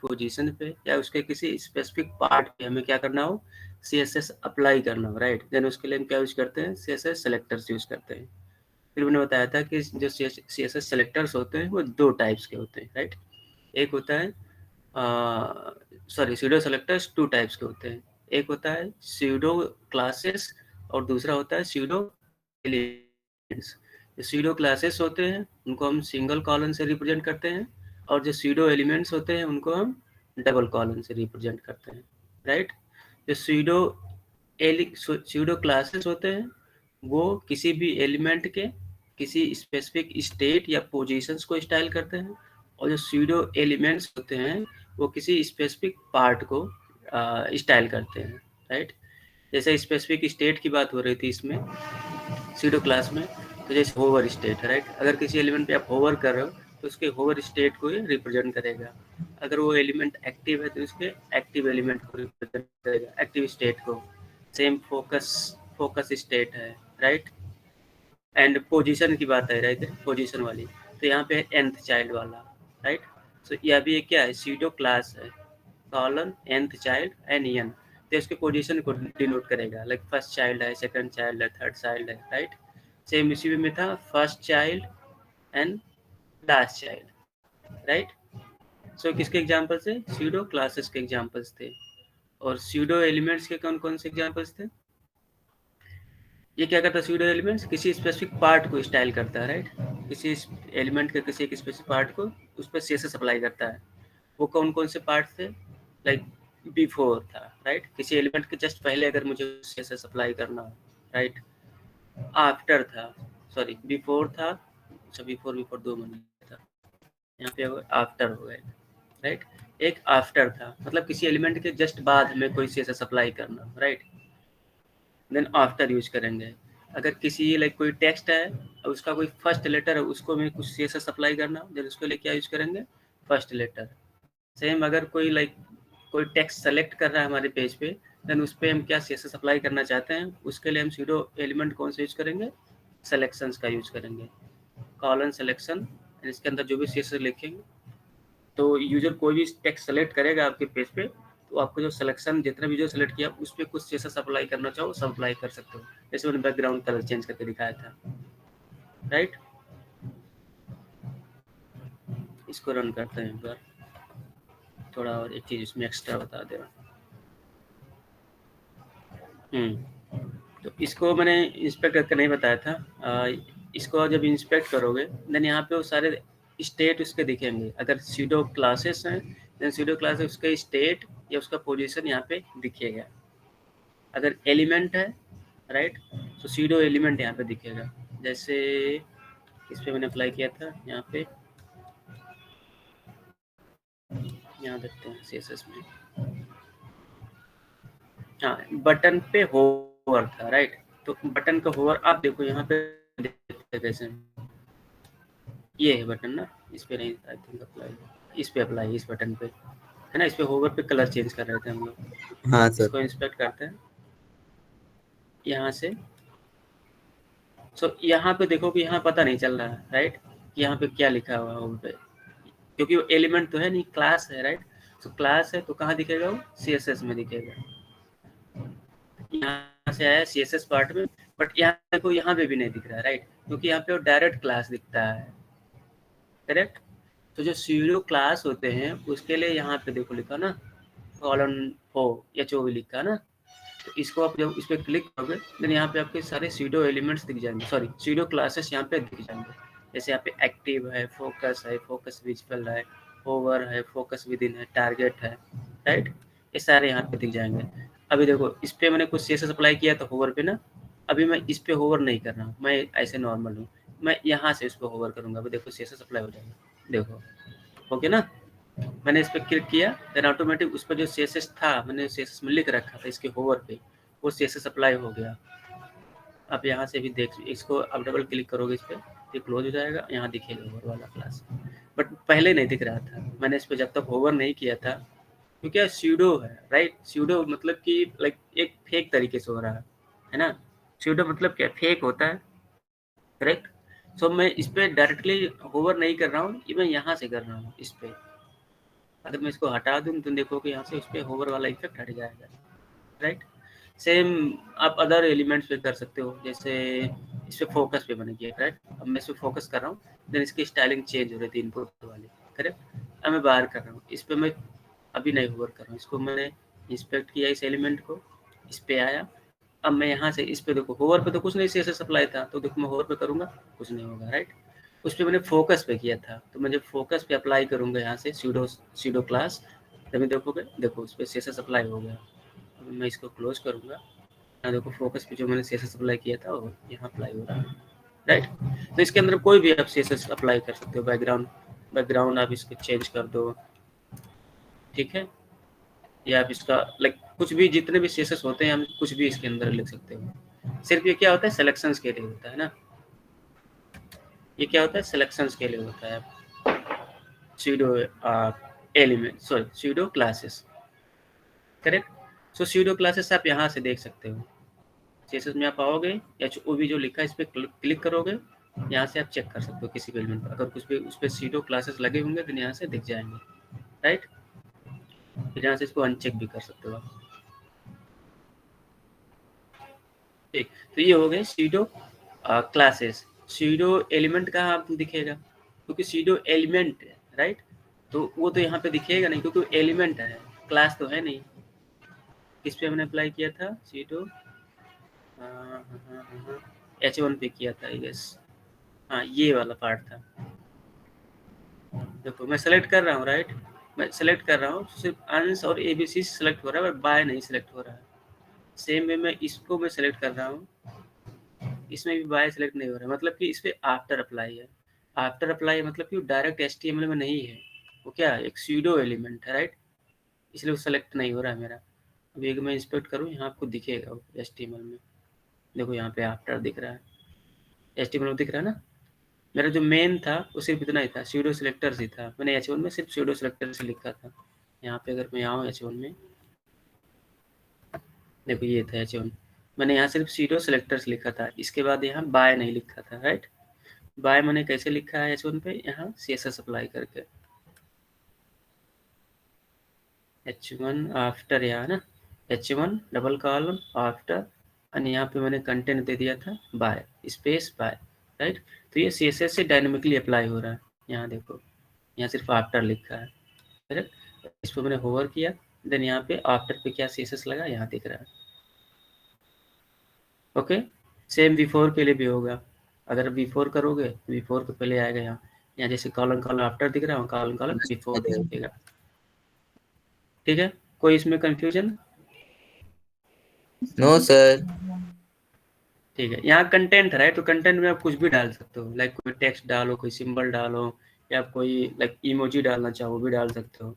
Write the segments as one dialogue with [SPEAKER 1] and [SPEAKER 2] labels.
[SPEAKER 1] Position पे या उसके किसी स्पेसिफिक पार्ट पे हमें क्या करना हो, CSS अप्लाई करना हो, राइट। देन उसके लिए हम क्या यूज करते हैं, CSS सेलेक्टर्स यूज करते हैं। फिर मैंने बताया था कि जो CSS सेलेक्टर्स होते हैं वो 2 टाइप्स के होते हैं, राइट। एक होता है सूडो सेलेक्टर्स 2 टाइप्स के होते हैं। एक होता है सूडो क्लासेस और दूसरा होता है सूडो एलिमेंट्स। जो सूडो क्लासेस होते हैं उनको हम सिंगल कॉलन से रिप्रेजेंट करते हैं और जो सूडो एलिमेंट्स होते हैं उनको हम डबल कॉलन से रिप्रेजेंट करते हैं, राइट। जो सूडो क्लासेस होते हैं वो किसी भी एलिमेंट के किसी स्पेसिफिक स्टेट या पोजीशंस को स्टाइल करते हैं और जो सूडो एलिमेंट्स होते हैं वो किसी स्पेसिफिक पार्ट को स्टाइल करते हैं, राइट। जैसे स्पेसिफिक स्टेट की बात हो रही थी इसमें सूडो क्लास में, तो जैसे होवर स्टेट है, राइट। अगर किसी एलिमेंट पे आप होवर कर रहे हो तो उसके होवर स्टेट को ये रिप्रेजेंट करेगा। अगर वो एलिमेंट एक्टिव है तो उसके एक्टिव एलिमेंट को रिप्रेजेंट करेगा, एक्टिव स्टेट को। सेम फोकस स्टेट है, राइट। एंड पोजीशन की बात है, राइट, पोजीशन वाली, तो यहाँ पे है nth चाइल्ड वाला, राइट। सो यह भी क्या है, सूडो क्लास है, colon nth child and n, तो इसके पोजीशन को डिनोट करेगा, लाइक फर्स्ट चाइल्ड है, सेकंड चाइल्ड है, थर्ड चाइल्ड है, राइट। सेम इसी में था first child and last child, right. So किसके एग्जांपल से, सूडो क्लासेस के एग्जांपल्स थे। और सूडो एलिमेंट्स के कौन कौन से एग्जांपल्स थे, ये क्या करता है, सूडो एलिमेंट्स किसी स्पेसिफिक पार्ट को स्टाइल करता है, राइट। किसी एलिमेंट के किसी एक स्पेसिफिक पार्ट को उस पर CSS अप्लाई करता है। वो कौन कौन से पार्ट थे, लाइक बिफोर था, राइट। किसी एलिमेंट के जस्ट पहले अगर मुझे CSS अप्लाई करना हो, राइट। आफ्टर था, सॉरी बिफोर था, अच्छा बिफोर 2 महीने था, यहाँ पे आफ्टर हो गए, राइट। एक आफ्टर था, मतलब किसी एलिमेंट के जस्ट बाद हमें कोई CSS अप्लाई करना, राइट। देन आफ्टर यूज करेंगे। अगर किसी लाइक कोई टेक्स्ट है और उसका कोई फर्स्ट लेटर है, उसको में कुछ CSS अप्लाई करना, देन उसके लिए क्या यूज करेंगे, फर्स्ट लेटर। सेम अगर कोई लाइक कोई टेक्स्ट सेलेक्ट कर रहा है हमारे पेज पे, देन उस पर हम क्या CSS अप्लाई करना चाहते हैं, उसके लिए हम सूडो एलिमेंट कौन सा यूज करेंगे, सेलेक्शंस का यूज करेंगे, कॉलन सेलेक्शन। इसके अंदर जो भी CSS लिखेंगे, तो यूजर कोई भी टेक्स्ट सेलेक्ट करेगा आपके पेज पे, तो आपको जो सिलेक्शन जितना भी जो सेलेक्ट किया उस पर कुछ CSS अप्लाई करना चाहो सब अप्लाई कर सकते हो। जैसे मैंने बैकग्राउंड कलर चेंज करके दिखाया था, राइट। इसको रन करते हैं एक बार, थोड़ा और एक चीज इसमें एक्स्ट्रा बता दे रहा हूँ। तो इसको मैंने इंस्पेक्ट करके नहीं बताया था। इसको जब इंस्पेक्ट करोगे देन यहाँ पे वो सारे स्टेट उसके दिखेंगे। अगर सूडो क्लासेस हैं देन सूडो क्लास उसका स्टेट या उसका पोजीशन यहाँ पे दिखेगा। अगर एलिमेंट है, राइट, तो सूडो एलिमेंट यहाँ पे दिखेगा। जैसे इस पे मैंने अप्लाई किया था, यहाँ पे यहाँ देखते हैं CSS में, हाँ बटन पे होवर था, राइट। तो बटन का होवर आप देखो यहाँ पे देखते कैसे, ये है बटन ना, इस पे नहीं आई थिंक अप्लाई, इस पे अप्लाई, इस बटन पे है ना, इस पे होवर पे कलर चेंज कर रहे थे हम लोग।
[SPEAKER 2] हाँ सर।
[SPEAKER 1] इसको इंस्पेक्ट करते हैं यहाँ से। सो यहाँ पे देखो कि यहाँ पता नहीं चल रहा है, राइट, कि यहाँ पे क्या लिखा हुआ है होवर पे, क्योंकि वो एलिमेंट तो है नहीं, क्लास है, राइट। तो क्लास है तो कहाँ दिखेगा वो, CSS में दिखेगा। यहाँ से आया CSS पार्ट में, बट यहाँ देखो यहाँ पे भी नहीं दिख रहा है, राइट, क्योंकि यहाँ पे वो डायरेक्ट क्लास दिखता है, करेक्ट। तो जो सूडो क्लास होते हैं उसके लिए यहाँ पे देखो लिखा ना, कॉलन हो या जो भी लिखा ना, तो इसको आप जब इस पर क्लिक करोगे देन यहाँ पे आपके सारे सूडो एलिमेंट्स दिख जाएंगे, सॉरी सूडो क्लासेस यहाँ पे दिख जाएंगे। जैसे यहाँ पे एक्टिव है, फोकस विजिबल है, होवर है, फोकस विद इन है, टारगेट है, राइट, ये सारे यहाँ पे दिख जाएंगे। अभी देखो इस पे मैंने कुछ CSS अप्लाई किया था होवर पे ना, अभी मैं इस पे होवर नहीं कर रहा हूँ, मैं ऐसे नॉर्मल हूँ, मैं यहाँ से इस पर होवर करूँगा, अभी देखो CSS अप्लाई हो जाएगा, देखो ओके ना। मैंने इस पर क्लिक किया देन ऑटोमेटिक उस पर जो CSS था मैंने CSS में लिख रखा था इसके होवर पे, वो CSS अप्लाई हो गया। आप यहाँ से भी देख, इसको आप डबल क्लिक करोगे इस पर, ये क्लोज हो जाएगा, यहाँ दिखेगा होवर वाला क्लास, बट पहले नहीं दिख रहा था। मैंने इस पर जब तक होवर नहीं किया था, क्योंकि सूडो है, राइट, सूडो मतलब कि लाइक एक फेक तरीके से हो रहा है ना। सूडो मतलब क्या, फेक होता है, करेक्ट। सो मैं इस पर डायरेक्टली होवर नहीं कर रहा हूँ, ये मैं यहाँ से कर रहा हूँ इस पर, अगर मैं इसको हटा दूँ तो देखो कि यहाँ से उस पर होवर वाला इफेक्ट हट जाएगा, राइट। सेम आप अदर एलिमेंट्स पे कर सकते हो, जैसे इस पर फोकस पे मैंने किया, राइट। अब मैं इस पर फोकस कर रहा हूँ, देन इसकी स्टाइलिंग चेंज हो रही थी इनपुट वाली, करेक्ट। अब मैं बाहर कर रहा हूँ, इस पर मैं अभी नहीं होवर कर रहा हूँ, इसको मैंने इंस्पेक्ट किया इस एलिमेंट को, इस पे आया। अब मैं यहाँ से इस पे देखो, होवर पे तो कुछ नहीं CSS अप्लाई था, तो देखो मैं होवर पे करूँगा कुछ नहीं होगा, राइट। उस पर मैंने फोकस पे किया था, तो मैं जब फोकस पे अप्लाई करूँगा यहाँ से सीडो क्लास, तभी देखोगे, देखो उस पर CSS अप्लाई हो गया। अब मैं इसको क्लोज करूँगा, यहाँ देखो फोकस पे जो मैंने CSS अप्लाई किया था वो यहाँ अप्लाई हो रहा है, राइट। तो इसके अंदर कोई भी आप CSS अप्लाई कर सकते हो, बैकग्राउंड आप इसको चेंज कर दो, ठीक है। या आप इसका लाइक कुछ भी, जितने भी CSS होते हैं हम कुछ भी इसके अंदर लिख सकते हो। सिर्फ ये क्या होता है, सिलेक्शंस के लिए होता है ना, ये क्या होता है, सिलेक्शंस के लिए होता है pseudo element, sorry pseudo classes, correct. So pseudo classes आप यहाँ से देख सकते हो, CSS में आप आओगे, HOV जो लिखा है इस पर क्लिक करोगे, यहाँ से आप चेक कर सकते हो किसी भी एलिमेंट पर, अगर कुछ भी उस पर सूडो क्लासेस लगे होंगे तो यहाँ से दिख जाएंगे, राइट। फिर यहाँ से इसको अनचेक भी कर सकते हो आप, ठीक। तो ये हो गए सूडो क्लासेस। सूडो एलिमेंट कहाँ आपको दिखेगा, क्योंकि सूडो एलिमेंट है, राइट। तो वो तो यहाँ पे दिखेगा नहीं, क्योंकि एलिमेंट है, क्लास तो है नहीं। किस पे हमने अप्लाई किया था, सूडो H1 पे किया था, आई गेस। हाँ, ये वाला पार्ट था। देखो मैं सेलेक्ट कर रहा हूँ, राइट। मैं सेलेक्ट कर रहा हूँ, सिर्फ अंश और ABC सेलेक्ट हो रहा है, बट बाय नहीं सेलेक्ट हो रहा है। सेम वे मैं इसको मैं सेलेक्ट कर रहा हूँ, इसमें भी बाय सेलेक्ट नहीं हो रहा है, मतलब कि इस पे आफ्टर अप्लाई है। आफ्टर अप्लाई मतलब कि डायरेक्ट HTML में नहीं है, वो क्या है, एक सूडो एलिमेंट है, राइट। इसलिए वो सेलेक्ट नहीं हो रहा है मेरा। अभी अगर मैं इंस्पेक्ट करूँ, यहाँ आपको दिखेगा वो HTML में, देखो यहाँ पे आफ्टर दिख रहा है, HTML में दिख रहा है ना। मेरा जो मेन था वो सिर्फ इतना ही था, सूडो सिलेक्टर ही था, मैंने H1 में सिर्फ सूडो सिलेक्टर से लिखा था। यहाँ पे अगर मैं आऊँ H1 में, देखो ये था H1, मैंने यहाँ सिर्फ सूडो सिलेक्टर से लिखा था, इसके बाद यहाँ बाय नहीं लिखा था, राइट। बाय मैंने कैसे लिखा है H1 पे, यहाँ CSS अप्लाई करके, H1 आफ्टर, यहाँ ना H1 डबल कॉलम आफ्टर, और यहाँ पे मैंने कंटेंट दे दिया था बाय स्पेस बाय, राइट। तो ये CSS से डायनेमिकली अप्लाई हो रहा है, यहाँ देखो, यहाँ सिर्फ आफ्टर लिखा है, करेक्ट। इस पर मैंने होवर किया, देन यहाँ पे आफ्टर पे क्या CSS लगा, यहाँ दिख रहा है, ओके। सेम V4 के लिए भी होगा, अगर V4 करोगे V4 के पहले आएगा यहाँ, यहाँ जैसे कॉलम कॉलम आफ्टर दिख रहा है, कॉलम कॉलम बिफोर दिखेगा, ठीक है। कोई इसमें कंफ्यूजन,
[SPEAKER 2] नो सर।
[SPEAKER 1] ठीक है। यहाँ कंटेंट है, तो कंटेंट में आप कुछ भी डाल सकते हो, लाइक कोई टेक्स्ट डालो, कोई सिंबल डालो, या आप कोई लाइक इमोजी डालना चाहो वो भी डाल सकते हो।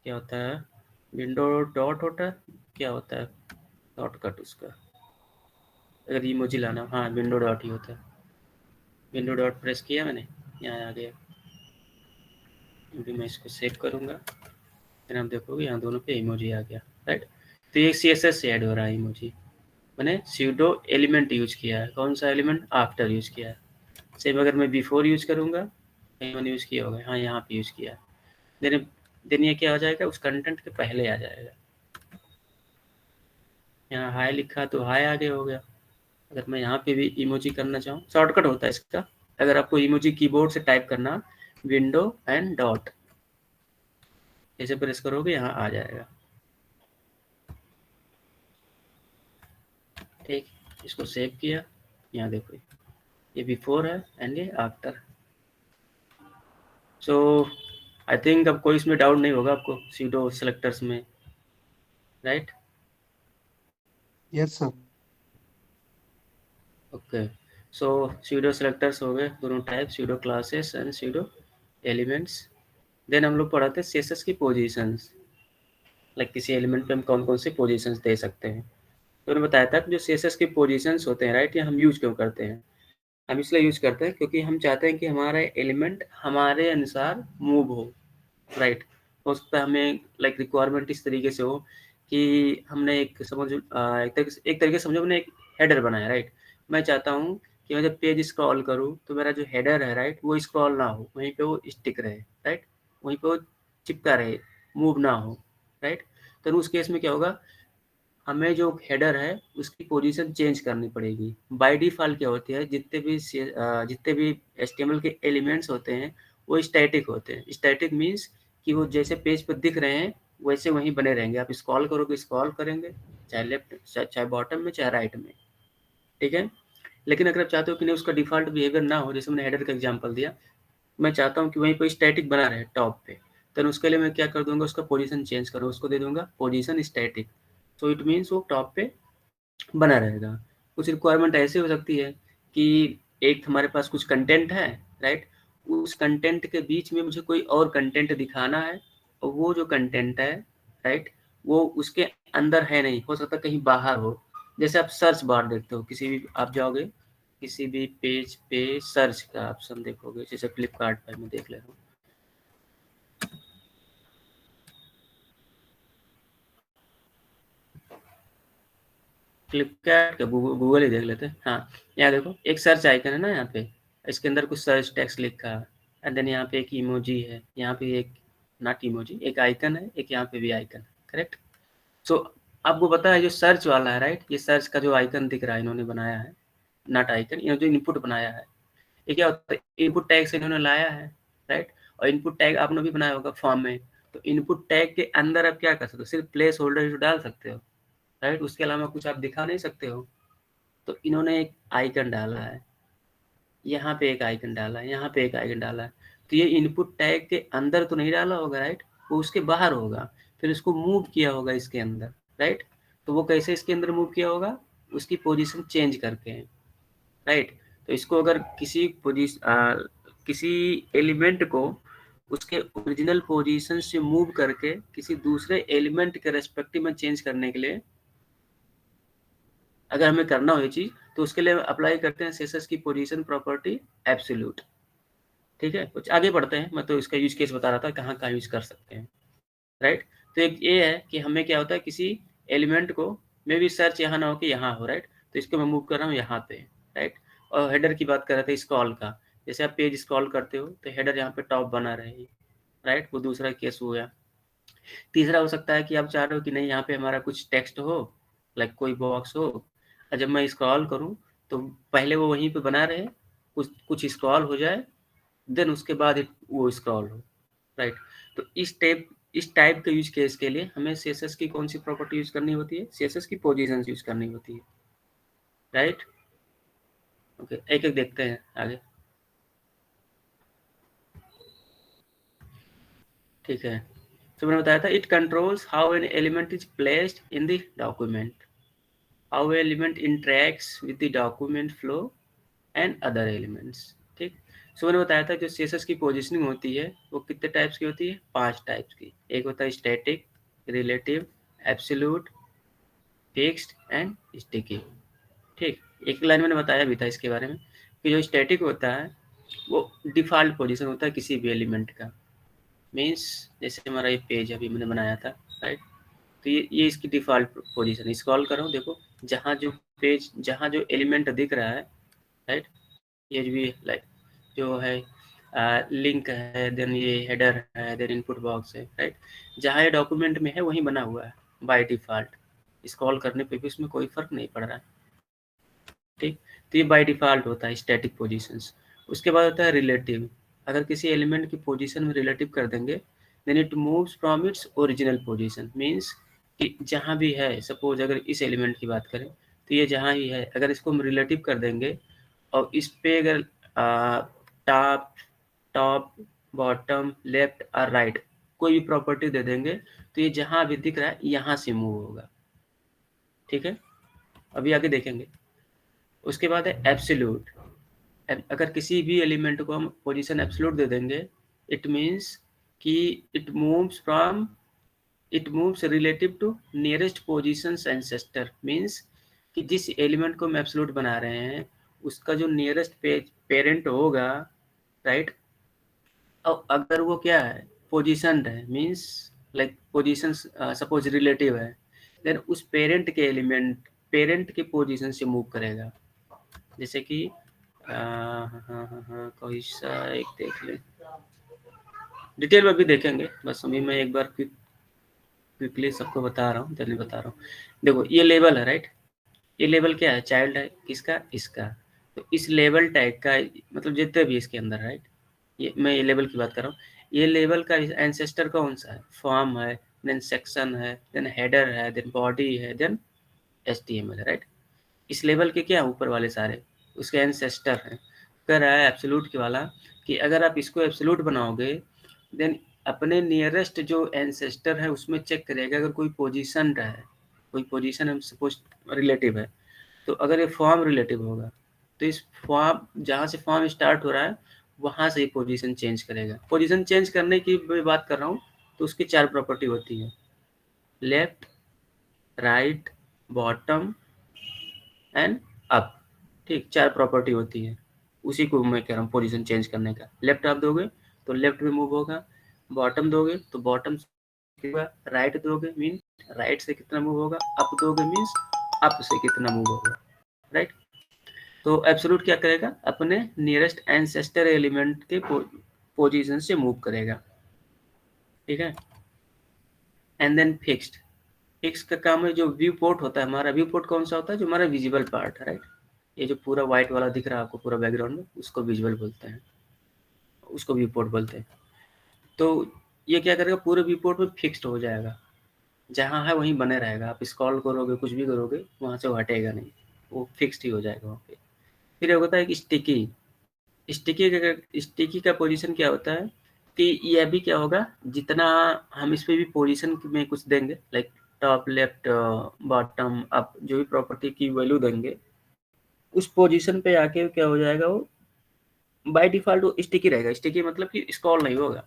[SPEAKER 1] क्या होता है, विंडो डॉट होता है, क्या होता है डॉट कट उसका, अगर इमोजी लाना, हाँ विंडो डॉट ही होता है। विंडो डॉट प्रेस किया मैंने, यहाँ आ गया। अभी मैं इसको सेव करूँगा, फिर आप देखोगे यहाँ दोनों पे इमोजी आ गया, राइट। तो ये CSS से ऐड हो रहा है इमोजी, मैंने सूडो एलिमेंट यूज किया है, कौन सा एलिमेंट, आफ्टर यूज किया है। सेम अगर मैं बिफोर यूज करूँगा, कहीं मैंने यूज किया होगा, हाँ यहाँ पे यूज किया है, देन देन ये क्या हो जाएगा, उस कंटेंट के पहले आ जाएगा। यहाँ हाई लिखा तो हाई आगे हो गया। अगर मैं यहाँ पे भी इमोजी करना चाहूँ, शॉर्टकट होता है इसका, अगर आपको इमोजी कीबोर्ड से टाइप करना, विंडो एंड डॉट ऐसे प्रेस करोगे, यहाँ आ जाएगा, ठीक। इसको सेव किया, यहाँ देखो ये बिफोर है एंड ये आफ्टर। सो आई थिंक अब कोई इसमें डाउट नहीं होगा आपको सूडो सेलेक्टर्स में, right.
[SPEAKER 3] Yes sir.
[SPEAKER 1] Okay. So pseudo selectors हो गए दोनों type, pseudo classes and pseudo elements. Then हम लोग पढ़ाते हैं CSS की पोजीशंस, लाइक किसी एलिमेंट पे हम कौन कौन से पोजीशंस दे सकते हैं। तो उन्होंने बताया था कि जो CSS के पोजीशंस होते हैं, राइट, ये हम यूज क्यों करते हैं। हम इसलिए यूज करते हैं क्योंकि हम चाहते हैं कि हमारा एलिमेंट हमारे अनुसार मूव हो, राइट। हो सकता है हमें लाइक रिक्वायरमेंट इस तरीके से हो कि हमने एक समझ एक तरीके से समझो, हमने एक हेडर बनाया, राइट। मैं चाहता हूँ कि मैं जब पेज स्क्रॉल करूँ तो मेरा जो हेडर है, राइट, वो स्क्रॉल ना हो, वहीं पे वो स्टिक रहे, राइट। वहीं पे वो चिपका रहे, मूव ना हो, राइट। तो उस केस में क्या होगा, हमें जो हेडर है उसकी पोजीशन चेंज करनी पड़ेगी। बाय डिफ़ॉल्ट क्या होती है, जितने भी एचटीएमएल के एलिमेंट्स होते हैं वो स्टैटिक होते हैं। स्टैटिक मीन्स कि वो जैसे पेज पर दिख रहे हैं वैसे वहीं बने रहेंगे। आप स्क्रॉल करोगे स्क्रॉल करेंगे, चाहे लेफ्ट चाहे बॉटम में चाहे राइट में, ठीक है। लेकिन अगर आप चाहते हो कि नहीं उसका डिफ़ॉल्ट बिहेवियर ना हो, जैसे मैंने हेडर का एग्जांपल दिया, मैं चाहता हूँ कि वहीं पे स्टैटिक बना रहे टॉप पे, तो उसके लिए मैं क्या कर दूंगा, उसका पोजीशन चेंज करूँ, उसको दे दूंगा पोजीशन स्टैटिक। तो इट मीन्स वो टॉप पे बना रहेगा। कुछ रिक्वायरमेंट ऐसी हो सकती है कि एक हमारे पास कुछ कंटेंट है, राइट, उस कंटेंट के बीच में मुझे कोई और कंटेंट दिखाना है, और वो जो कंटेंट है, राइट, वो उसके अंदर है नहीं, हो सकता है कहीं बाहर हो। जैसे आप सर्च बार देखते हो, किसी भी आप जाओगे किसी भी पेज पे सर्च का ऑप्शन देखोगे, जैसे फ्लिपकार्ट पर मैं देख ले रहा हूँ, फ्लिपकार्ट का गूगल ही देख लेते हैं। हाँ, यहाँ देखो एक सर्च आइकन है ना, यहाँ पे इसके अंदर कुछ सर्च टेक्स्ट लिखा है, एंड देन यहाँ पे एक इमोजी है, यहाँ पे एक नॉट इमोजी, एक आइकन है, एक यहाँ पे भी आइकन है, करेक्ट। सो आपको पता है जो सर्च वाला है, राइट, ये सर्च का जो आइकन दिख रहा है इन्होंने बनाया है, नॉट आइकन, ये जो इनपुट बनाया है, ये क्या होता है, इनपुट टैग से इन्होंने लाया है, राइट। और इनपुट टैग आपने भी बनाया होगा फॉर्म में, तो इनपुट टैग के अंदर आप क्या कर सकते हो, सिर्फ प्लेस होल्डर डाल सकते हो, राइट, उसके अलावा कुछ आप दिखा नहीं सकते हो। तो इन्होंने एक आइकन डाला है, यहाँ पे एक आइकन डाला है, यहाँ पे एक आइकन डाला है, तो ये इनपुट टैग के अंदर तो नहीं डाला होगा, राइट, वो उसके बाहर होगा, फिर इसको मूव किया होगा इसके अंदर, राइट। तो वो कैसे इसके अंदर मूव किया होगा, उसकी पोजीशन चेंज करके, राइट। तो इसको अगर किसी एलिमेंट को उसके ओरिजिनल पोजीशन से मूव करके किसी दूसरे एलिमेंट के रेस्पेक्टिव में चेंज करने के लिए अगर हमें करना हो ये चीज, तो उसके लिए अप्लाई करते हैं सेसेस की पोजीशन प्रॉपर्टी एब्सोल्यूट, ठीक है। कुछ आगे बढ़ते हैं, मैं तो इसका यूज केस बता रहा था कहाँ कहाँ यूज कर सकते हैं, राइट। तो एक ये है कि हमें क्या होता है, किसी एलिमेंट को मे भी सर्च यहाँ ना हो कि यहाँ हो, राइट, तो इसको मैं मूव कर रहा हूँ यहाँ पे, राइट। और हेडर की बात कर रहे थे स्क्रॉल का, जैसे आप पेज स्क्रॉल करते हो तो हेडर यहाँ पे टॉप बना रहे, राइट, वो दूसरा केस हो गया। तीसरा हो सकता है कि आप चाह रहे हो कि नहीं यहाँ पे हमारा कुछ टेक्स्ट हो, लाइक कोई बॉक्स हो, और जब मैं स्क्रॉल करूँ तो पहले वो वहीं पे बना रहे, कुछ कुछ स्क्रॉल हो जाए, देन उसके बाद वो स्क्रॉल हो, राइट। तो इस टाइप के यूज केस के लिए हमें सीएसएस की कौन सी प्रॉपर्टी यूज करनी होती है, सीएसएस की पोजीशन यूज करनी होती है, राइट। ओके, एक एक देखते हैं आगे, ठीक है। तो मैंने बताया था it controls how an element is placed in the document, how element interacts with the document flow and other elements, ठीक। सो मैंने बताया था जो सीएसएस की पोजीशनिंग होती है वो कितने टाइप्स की होती है, 5 टाइप्स की। एक होता है static, relative, absolute, fixed and sticky, ठीक। एक लाइन मैंने बताया भी था इसके बारे में कि जो स्टैटिक होता है वो डिफ़ॉल्ट पोजीशन होता है किसी भी एलिमेंट का, मीन्स जैसे हमारा ये पेज अभी मैंने बनाया था, राइट, तो ये इसकी डिफ़ॉल्ट पोजीशन, स्क्रॉल कर रहा हूँ, देखो जहाँ जो एलिमेंट दिख रहा है, राइट, ये भी लाइक जो है लिंक है, देन ये हेडर है, देन इनपुट बॉक्स है, राइट, जहाँ ये डॉक्यूमेंट में है वहीं बना हुआ है बाय डिफ़ॉल्ट, स्क्रॉल करने पे भी उसमें कोई फ़र्क नहीं पड़ रहा है, ठीक। तो ये बाय डिफ़ॉल्ट होता है स्टैटिक पोजीशंस। उसके बाद होता है रिलेटिव, अगर किसी एलिमेंट की पोजीशन में रिलेटिव कर देंगे, then it moves from its original position, means कि जहाँ भी है, सपोज अगर इस एलिमेंट की बात करें तो ये जहाँ ही है, अगर इसको हम रिलेटिव कर देंगे और इस पे अगर टॉप टॉप बॉटम लेफ्ट और राइट कोई भी प्रॉपर्टी दे देंगे तो ये जहाँ भी दिख रहा है यहाँ से मूव होगा, ठीक है। अभी आगे देखेंगे। उसके बाद है एब्सोल्यूट, अगर किसी भी एलिमेंट को हम पोजीशन एब्सोल्यूट दे देंगे, इट मीन्स कि it moves relative to nearest position ancestor, means कि जिस एलिमेंट को हम एब्सोल्यूट बना रहे हैं उसका जो नियरेस्ट पेरेंट होगा, राइट, और अगर वो क्या है पोजीशन है, means like position suppose relative है, देन उस पेरेंट के पोजीशन से मूव करेगा। जैसे कि हाँ हाँ हाँ हाँ कोई सा एक देख ले, डिटेल में भी देखेंगे, बस अभी मैं एक बार क्विकली सबको बता रहा हूँ, जल्दी बता रहा हूँ। देखो ये लेबल है, राइट? ये लेबल क्या है? चाइल्ड है, किसका? इसका। तो इस लेबल टैग का मतलब जितने भी इसके अंदर, राइट, ये मैं ये लेबल की बात कर रहा हूँ। ये लेबल का एंसेस्टर कौन सा है? फॉर्म है, देन सेक्शन है, देन हेडर है, देन बॉडी है, देन HTML है, राइट? इस लेवल के क्या ऊपर वाले सारे उसके एंसेस्टर हैं। कह रहा है एब्सोल्यूट के वाला कि अगर आप इसको एब्सोल्यूट बनाओगे देन अपने नियरेस्ट जो एंसेस्टर है उसमें चेक करेगा, अगर कोई पोजीशन है, कोई पोजीशन हम सपोज रिलेटिव है, तो अगर ये फॉर्म रिलेटिव होगा तो इस फॉर्म जहाँ से फॉर्म स्टार्ट हो रहा है वहाँ से ही पोजीशन चेंज करेगा। पोजीशन चेंज करने की मैं बात कर रहा हूँ तो उसकी 4 प्रॉपर्टी होती है, left, right, bottom and up. ठीक, 4 प्रॉपर्टी होती है, उसी को मैं कह रहा हूँ पोजीशन चेंज करने का। लेफ्ट आप दोगे तो लेफ्ट में मूव होगा, बॉटम दोगे तो बॉटम से होगा, राइट दोगे मीन राइट से कितना मूव होगा, अप दोगे मीन्स अप से कितना मूव होगा, राइट? तो एब्सोल्यूट क्या करेगा? अपने नियरेस्ट एंसेस्टर एलिमेंट के पोजीशन से मूव करेगा, ठीक है? एंड देन फिक्स्ड, फिक्स का काम है जो व्यू पोर्ट होता है हमारा। व्यू पोर्ट कौन सा होता है? जो हमारा विजिबल पार्ट है, राइट? ये जो पूरा व्हाइट वाला दिख रहा है आपको पूरा बैकग्राउंड में, उसको विजुअल बोलते हैं, उसको व्यू पोर्ट बोलते हैं। तो ये क्या करेगा? पूरे व्यू पोर्ट में फिक्स्ड हो जाएगा, जहाँ है वहीं बने रहेगा। आप स्क्रॉल करोगे, कुछ भी करोगे, वहाँ से वो हटेगा नहीं, वो फिक्स्ड ही हो जाएगा वहाँ पे। फिर होता है कि स्टिकी। स्टिकी का पोजीशन क्या होता है कि ये भी क्या होगा, जितना हम इस पे भी पोजीशन में कुछ देंगे, like top, left, bottom, up, जो भी प्रॉपर्टी की वैल्यू देंगे उस पोजीशन पे आके क्या हो जाएगा, वो बाय डिफॉल्ट वो स्टिकी रहेगा। स्टिकी मतलब कि स्क्रॉल नहीं होगा,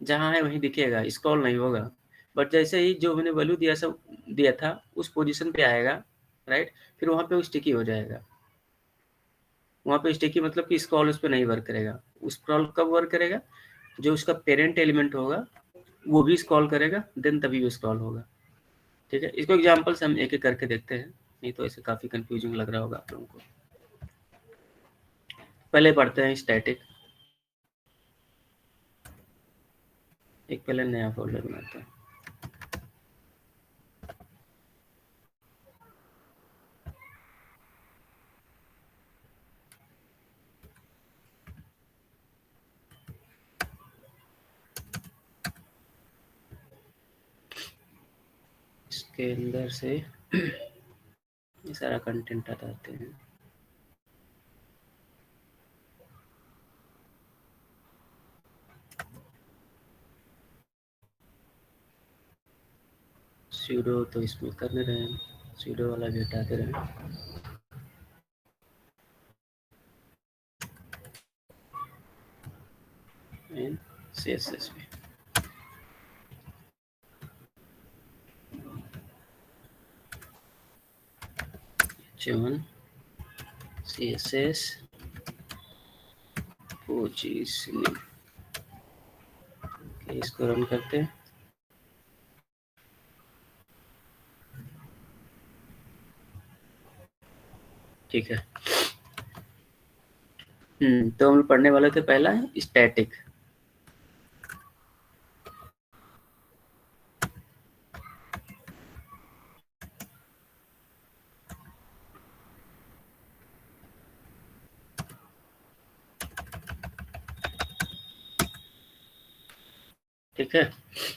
[SPEAKER 1] जहाँ है वहीं दिखेगा, स्क्रॉल नहीं होगा। बट जैसे ही जो मैंने वैल्यू दिया सब दिया था उस पोजीशन पे आएगा, राइट, फिर वहाँ पे वो स्टिकी हो जाएगा। वहाँ पे स्टिकी मतलब कि स्क्रॉल उस पर नहीं वर्क करेगा। स्क्रॉल कब वर्क करेगा? जो उसका पेरेंट एलिमेंट होगा वो भी स्क्रॉल करेगा, देन तभी वो स्क्रॉल होगा, ठीक है? इसको एग्जाम्पल से हम एक एक करके देखते हैं, नहीं तो ऐसे काफ़ी कंफ्यूजिंग लग रहा होगा आप लोगों को। पहले पढ़ते हैं स्टैटिक। एक पहले नया फोल्डर बनाते हैं। इसके अंदर से ये सारा कंटेंट हटाते हैं। सूडो तो इसमें कर नहीं रहे हैं, सूडो वाला भी हटाते रहे। एंड CSS में H1 CSS पोजीशनिंग, इसको रन करते हैं। ठीक है। तो हम पढ़ने वाले थे, पहला है स्टैटिक। ठीक है।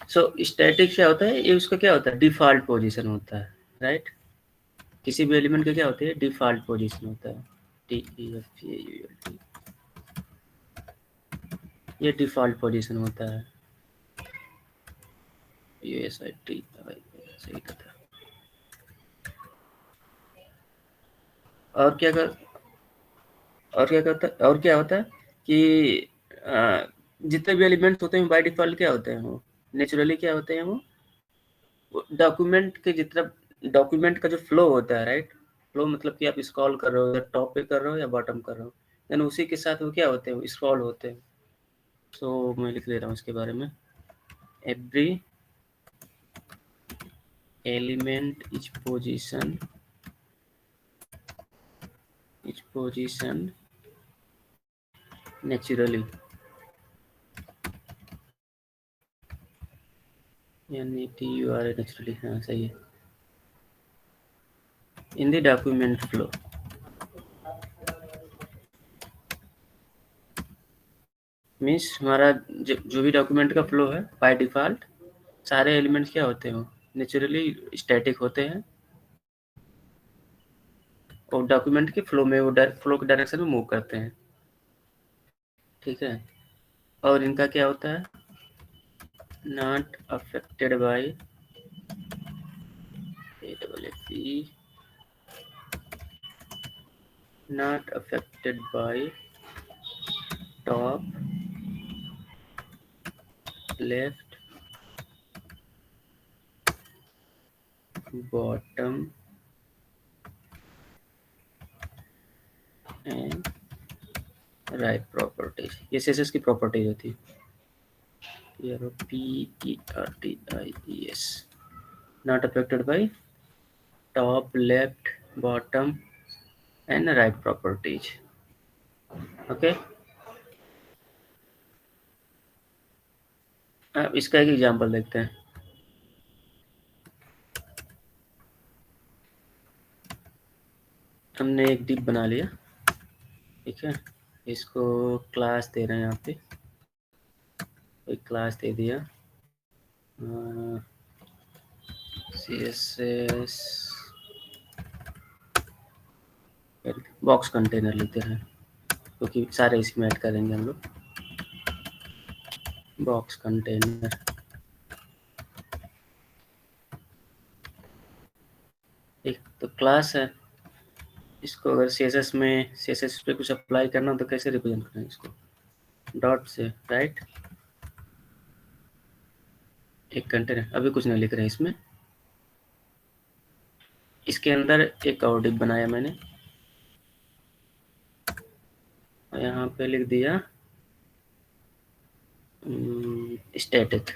[SPEAKER 1] सो स्टैटिक क्या होता है? ये उसका क्या होता है? डिफॉल्ट पोजीशन होता है, राइट? किसी भी एलिमेंट का क्या होता है? डिफॉल्ट पोजीशन होता है। DEFAULT, ये डिफॉल्ट पोजीशन होता है। USIT सही था। और क्या कर और क्या करता है, और क्या होता है कि जितने भी एलिमेंट्स होते हैं बाय डिफॉल्ट क्या होते हैं, वो नेचुरली क्या होते हैं, वो डॉक्यूमेंट के जितना डॉक्यूमेंट का जो फ्लो होता है, राइट? फ्लो मतलब कि आप स्क्रॉल कर रहे हो या टॉप पे कर रहे हो या बॉटम कर रहे हो, देन उसी के साथ वो क्या होते हैं, वो स्क्रॉल होते हैं। सो मैं लिख ले रहा हूँ इसके बारे में। Every element is position, naturally, NETURA naturally, हाँ सही है। In the document flow, means हमारा जो भी डॉक्यूमेंट का फ्लो है बाय डिफ़ॉल्ट सारे एलिमेंट्स क्या होते हैं, नेचुरली स्टैटिक होते हैं और डॉक्यूमेंट के फ्लो में वो फ्लो के डायरेक्शन में मूव करते हैं, ठीक है। और इनका क्या होता है, not affected by AFE, not affected by top, left, bottom and right properties, ये CSS की प्रॉपर्टीज होती है। PERTIES, not affected by top, left, bottom and right properties, okay। अब इसका एक एग्जांपल देखते हैं। हमने एक डिप बना लिया, ठीक है, इसको क्लास दे रहे हैं, यहाँ पे एक क्लास दे दिया CSS बॉक्स कंटेनर लिखते हैं क्योंकि सारे इसमें ऐड करेंगे हम लोग। बॉक्स कंटेनर, एक तो क्लास है, इसको अगर CSS पे कुछ अप्लाई करना तो कैसे रिप्रेजेंट करें इसको, डॉट से, राइट। एक कंटेनर, अभी कुछ नहीं लिख रहे हैं इसमें, इसके अंदर एक और डिप बनाया मैंने, यहाँ पे लिख दिया स्टैटिक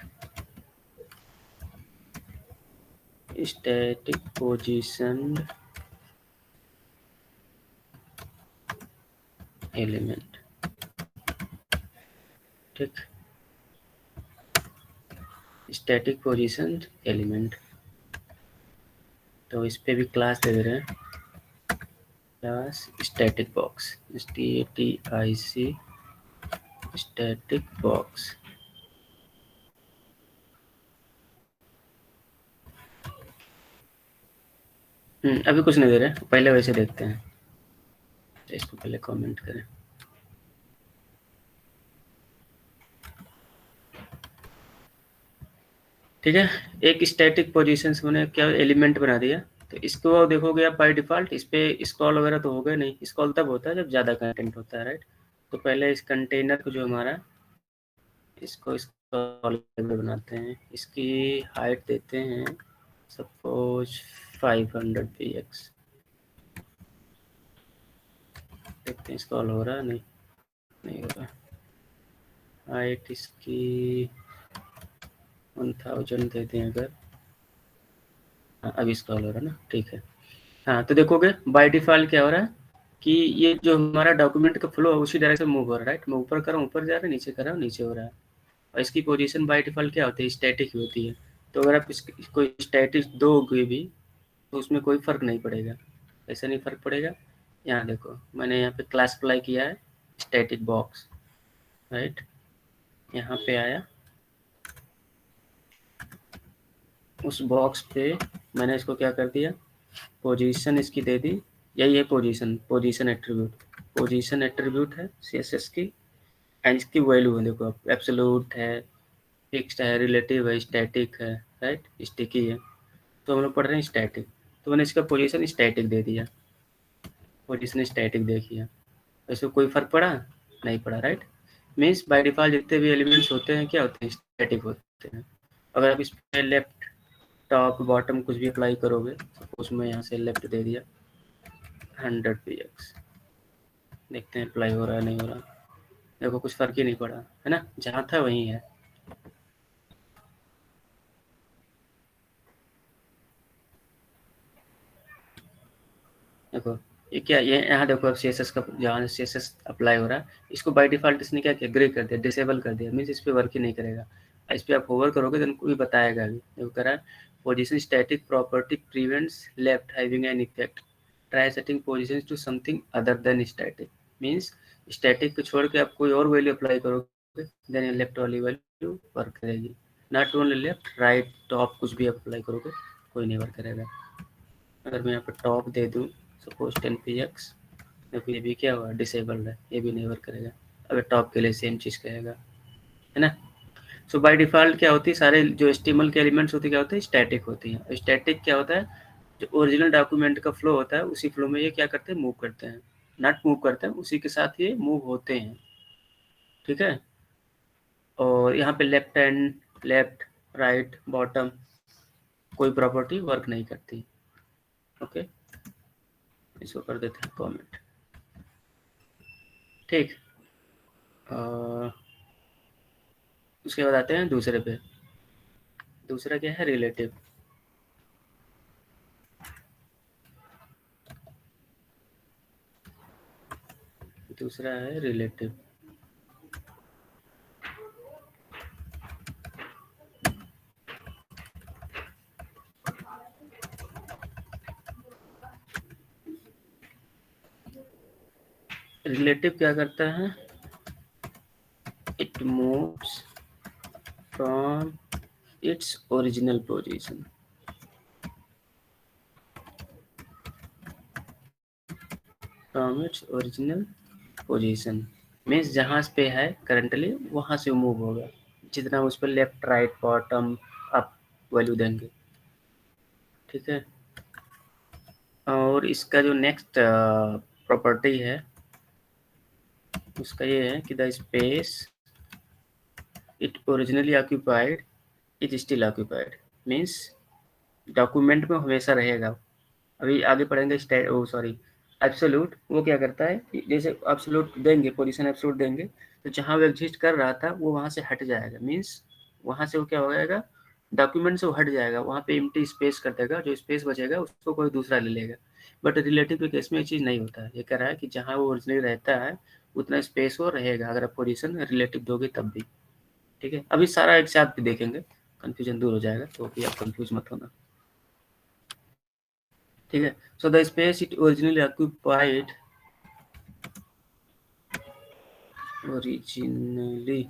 [SPEAKER 1] पोजीशन एलिमेंट, ठीक, स्टैटिक पोजीशन एलिमेंट। तो इस पे भी क्लास दे रहे हैं, class static box, STATIC static box. अभी कुछ नहीं दे रहे, पहले वैसे देखते हैं, तो इसको पहले कमेंट करें। ठीक है, एक स्टैटिक पोजीशन से मैंने क्या एलिमेंट बना दिया, तो इसको देखोगे आप बाय डिफ़ॉल्ट इस पे स्क्रॉल वगैरह तो होगा नहीं, स्क्रॉल तब होता है जब ज़्यादा कंटेंट होता है, राइट। तो पहले इस कंटेनर को जो हमारा, इसको स्क्रॉल बनाते हैं, इसकी हाइट देते हैं सपोज 500 px, देखते हैं स्क्रॉल हो रहा, नहीं हो रहा। हाइट इसकी 1000 देते हैं अगर, हाँ अभी स्क्रॉल हो रहा है ना, ठीक है। हाँ तो देखोगे बाय डिफ़ॉल्ट क्या हो रहा है कि ये जो हमारा डॉक्यूमेंट का फ्लो है उसी डायरेक्शन मूव हो रहा है, राइट। मैं ऊपर कर रहा हूँ ऊपर जा रहा है, नीचे कर रहा हूँ नीचे हो रहा है, और इसकी पोजीशन बाय डिफ़ॉल्ट क्या होती है, स्टैटिक ही होती है। तो अगर आप इसको स्टैटिक दोगे भी तो उसमें कोई फ़र्क नहीं पड़ेगा, ऐसा नहीं फ़र्क पड़ेगा। यहाँ देखो मैंने यहाँ पे क्लास अप्लाई किया है स्टैटिक बॉक्स, राइट। यहाँ पे आया, उस बॉक्स पे मैंने इसको क्या कर दिया, पोजीशन इसकी दे दी, यही है पोजीशन एट्रीब्यूट है CSS की, एंड इसकी वैल्यू है, देखो आप एब्सोल्यूट है, फिक्स्ड है, रिलेटिव है, स्टैटिक है, राइट, स्टिकी है। तो हम लोग पढ़ रहे हैं स्टैटिक, तो मैंने इसका पोजीशन स्टैटिक दे दिया, पोजीशन स्टैटिक देखिए, इसमें कोई फर्क पड़ा नहीं पड़ा, राइट। मीन्स बाय डिफ़ॉल्ट जितने भी एलिमेंट्स होते हैं क्या होते हैं, स्टैटिक होते हैं। अगर आप इस पे लेफ्ट, टॉप, बॉटम कुछ भी अप्लाई करोगे, सपोज मैं यहाँ से लेफ्ट दे दिया 100 px, देखते हैं अप्लाई हो रहा है नहीं हो रहा, देखो कुछ फर्क ही नहीं पड़ा है ना, जहाँ था वहीं है। देखो ये क्या, ये यहाँ देखो अब CSS का, जहाँ CSS अप्लाई हो रहा है, इसको बाय डिफ़ॉल्ट इसने क्या किया, ग्रे कर दिया, डिसेबल कर दिया, मीन्स इस पर वर्क ही नहीं करेगा। इस पर आप होवर करोगे तो कोई बताएगा अभी जो कह रहा है position static property prevents left having an effect, try setting position to something other than static. Means static को छोड़ के आप कोई और वैल्यू अप्लाई करोगे देन लेफ्ट वाली वैल्यू वर्क करेगी। Not only left, right, top कुछ भी अप्लाई करोगे कोई नहीं वर्क करेगा। अगर मैं यहाँ पर टॉप दे दूँ सपोज 10px, तो ये भी क्या हुआ, डिसेबल्ड है, ये भी नहीं वर्क करेगा। अगर टॉप के लिए सेम चीज़ कहेगा, है ना। सो बाय डिफ़ॉल्ट क्या होती है, सारे जो HTML के एलिमेंट्स होते हैं क्या होते हैं, स्टैटिक होती हैं। स्टैटिक क्या होता है, जो ओरिजिनल डॉक्यूमेंट का फ्लो होता है उसी फ्लो में ये क्या करते हैं, मूव करते हैं। नॉट मूव करते हैं, उसी के साथ ये मूव होते हैं, ठीक है। और यहाँ पे left hand, left, right, bottom कोई प्रॉपर्टी वर्क नहीं करती। ओके, इसको कर देते हैं कमेंट, ठीक। उसके बाद आते हैं दूसरे पे। दूसरा क्या है, रिलेटिव। दूसरा है रिलेटिव। रिलेटिव क्या करता है, it moves from its original position. From its original position means जहाँ पे है करंटली वहाँ से मूव होगा, जितना उस पर left, right, bottom, up value देंगे, ठीक है। और इसका जो नेक्स्ट प्रॉपर्टी है उसका ये है कि the space it originally occupied is still occupied. Means document में हमेशा रहेगा। अभी आगे पढ़ेंगे सॉरी एब्सोल्यूट, वो क्या करता है कि जैसे एब्सोल्यूट देंगे, पोजीशन एब्सोल्यूट देंगे तो जहाँ वो एग्जिस्ट कर रहा था वो वहाँ से हट जाएगा। मीन्स वहाँ से वो क्या हो जाएगा, डॉक्यूमेंट से वो हट जाएगा, वहाँ पे एम्प्टी स्पेस कर देगा, जो स्पेस बचेगा उसको कोई दूसरा ले लेगा। बट रिलेटिव के केस में ये चीज़ नहीं होता है। ये कह रहा है कि जहाँ वो ओरिजिनली रहता है उतना स्पेस वो रहेगा, अगर आप पोजीशन रिलेटिव दोगे तब भी, ठीक है। अभी सारा एक साथ भी देखेंगे, कन्फ्यूजन दूर हो जाएगा, तो भी आप कन्फ्यूज मत होना, ठीक है। So the space it originally occupied originally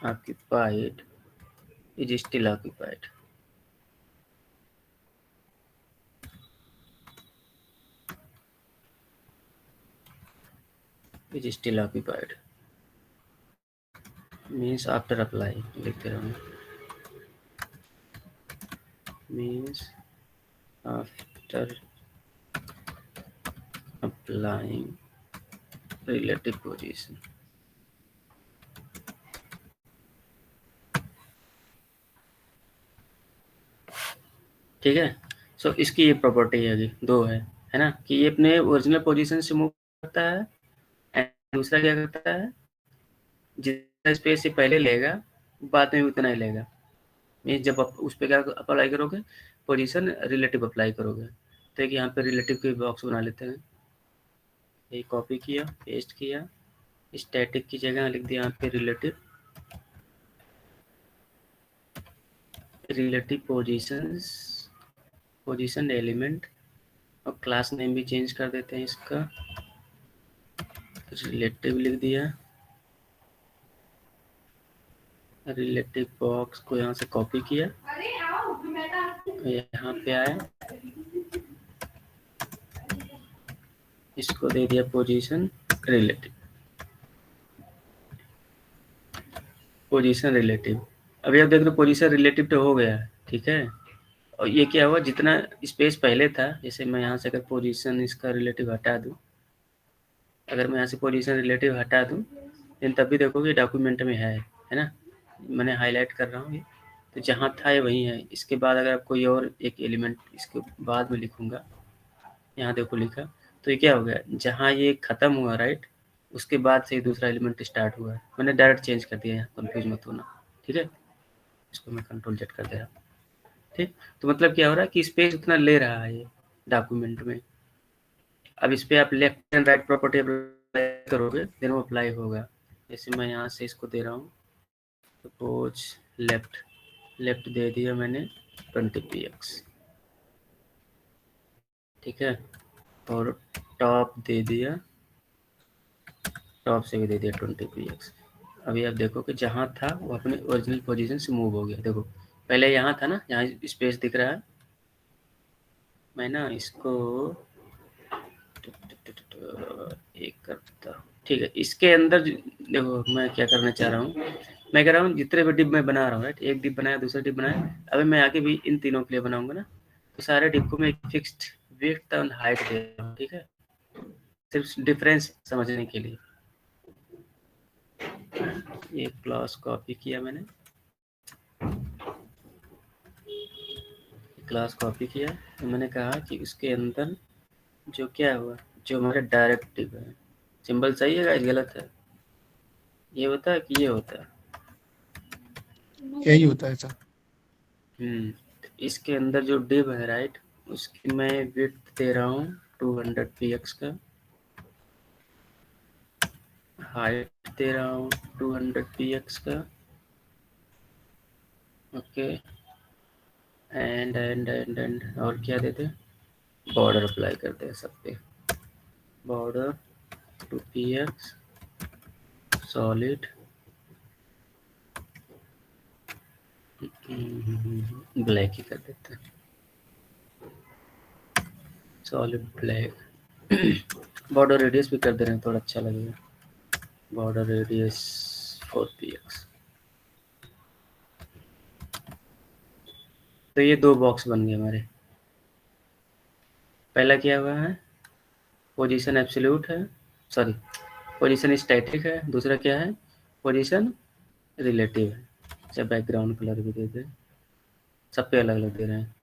[SPEAKER 1] occupied is still occupied। is still occupied means after apply, लिखते रहूँगा, means after applying relative position। ठीक है। सो इसकी ये प्रॉपर्टी है, अभी दो है ना, कि ये अपने ओरिजिनल पोजीशन से मूव करता है एंड दूसरा क्या करता है, जितना स्पेस से पहले लेगा बाद में उतना ही लेगा। मीन्स जब आप उस पर क्या अप्लाई करोगे, पोजीशन रिलेटिव अप्लाई करोगे। तो एक यहाँ पे रिलेटिव के बॉक्स बना लेते हैं, ये कॉपी किया, पेस्ट किया, स्टैटिक की जगह लिख दिया यहाँ पे relative, relative positions, position element, और क्लास नेम भी चेंज कर देते हैं इसका, रिलेटिव लिख दिया। रिलेटिव बॉक्स को यहाँ से कॉपी किया, यहाँ पे आया, इसको दे दिया पोजीशन रिलेटिव, पोजीशन रिलेटिव। अभी आप देख रहे हो पोजीशन रिलेटिव तो हो गया, ठीक है। और ये क्या हुआ, जितना स्पेस पहले था, जैसे मैं यहाँ से अगर पोजीशन इसका रिलेटिव हटा दूँ, अगर मैं यहाँ से पोजीशन रिलेटिव हटा दूँ लेकिन तब भी देखोगे डॉक्यूमेंट में है ना, मैंने हाईलाइट कर रहा हूँ ये, तो जहाँ था ये वहीं है। इसके बाद अगर आप कोई और एक एलिमेंट इसके बाद में लिखूँगा, यहाँ देखो लिखा, तो ये क्या हो गया, जहाँ ये ख़त्म हुआ राइट, उसके बाद से दूसरा एलिमेंट स्टार्ट हुआ है। मैंने डायरेक्ट चेंज कर दिया है, कंफ्यूज मत होना, ठीक है। इसको मैं कंट्रोल जेड कर दे रहा हूँ, ठीक। तो मतलब क्या हो रहा है कि स्पेस उतना ले रहा है ये डॉक्यूमेंट में। अब इस पर आप left and right property apply करोगे देन वो अप्लाई होगा। जैसे मैं यहाँ से इसको दे रहा हूँ, सपोज लेफ्ट दे दिया मैंने 20px, ठीक है, और टॉप दे दिया, टॉप से भी दे दिया 20px। अभी आप देखो कि जहाँ था वो अपने ओरिजिनल पोजीशन से मूव हो गया। देखो पहले यहाँ था ना, यहाँ स्पेस दिख रहा है, मैं ना इसको एक करता हूँ, ठीक है। इसके अंदर देखो मैं क्या करना चाह रहा हूँ, मैं कह रहा हूँ जितने भी डिप मैं बना रहा हूँ, राइट, एक डिप बनाया, दूसरा डिप बनाया, अभी मैं आगे भी इन तीनों के लिए बनाऊंगा ना, तो सारे डिप को मैं एक फिक्स्ड विड्थ एंड हाइट दे रहा हूँ, ठीक है, सिर्फ डिफरेंस समझने के लिए। ये क्लास कॉपी किया मैंने, क्लास कॉपी किया, तो मैंने कहा कि उसके अंदर जो क्या हुआ, जो हमारे डायरेक्टिव है, सिंबल सही है गाइस, गलत है? ये होता है कि ये होता है?
[SPEAKER 3] यही होता है सर।
[SPEAKER 1] तो इसके अंदर जो डिव है, राइट, उसकी मैं विड्थ दे रहा हूँ 200px का, हाइट दे रहा हूँ 200px का, ओके, एंड और क्या देते, बॉर्डर अप्लाई करते हैं सब पे, बॉर्डर 2px सॉलिड, ब्लैक ही कर देते हैं, सॉलिड ब्लैक। बॉर्डर रेडियस भी कर दे रहे हैं, थोड़ा अच्छा लगेगा, बॉर्डर रेडियस 4px। तो ये दो बॉक्स बन गए हमारे। पहला क्या हुआ है, पोजीशन एब्सोल्यूट है, सॉरी पोजीशन स्टैटिक है, दूसरा क्या है, पोजीशन रिलेटिव है। अच्छा बैकग्राउंड कलर भी दे दे, सब पे अलग अलग दे रहे हैं।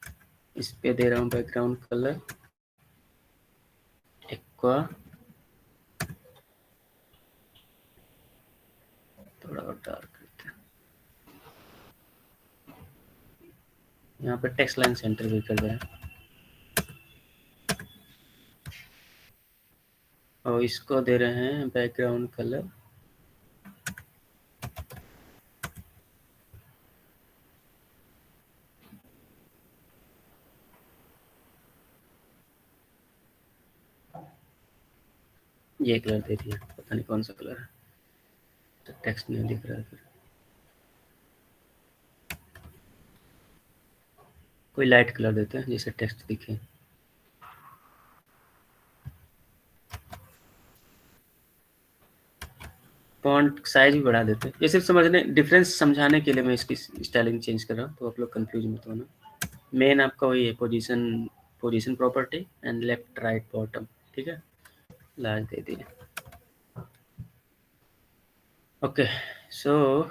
[SPEAKER 1] इस पे दे रहा हूँ बैकग्राउंड कलर एक्वा, थोड़ा और डार्क करते हैं। यहाँ पे टेक्स्ट लाइन सेंटर भी कर दे रहे हैं, और इसको दे रहे हैं बैकग्राउंड कलर ये कलर दे दिया, पता नहीं कौन सा कलर है, तो टेक्स्ट नहीं दिख रहा है। फिर कोई लाइट कलर देते हैं जिससे टेक्स्ट दिखे। फॉन्ट साइज भी बढ़ा देते हैं, ये सिर्फ समझने डिफरेंस समझाने के लिए मैं इसकी स्टाइलिंग चेंज कर रहा हूँ, तो आप लोग कंफ्यूज मत होना। मेन आपका वही है, position property and left right bottom, ठीक है, लार्ज दे दिए, ओके। सो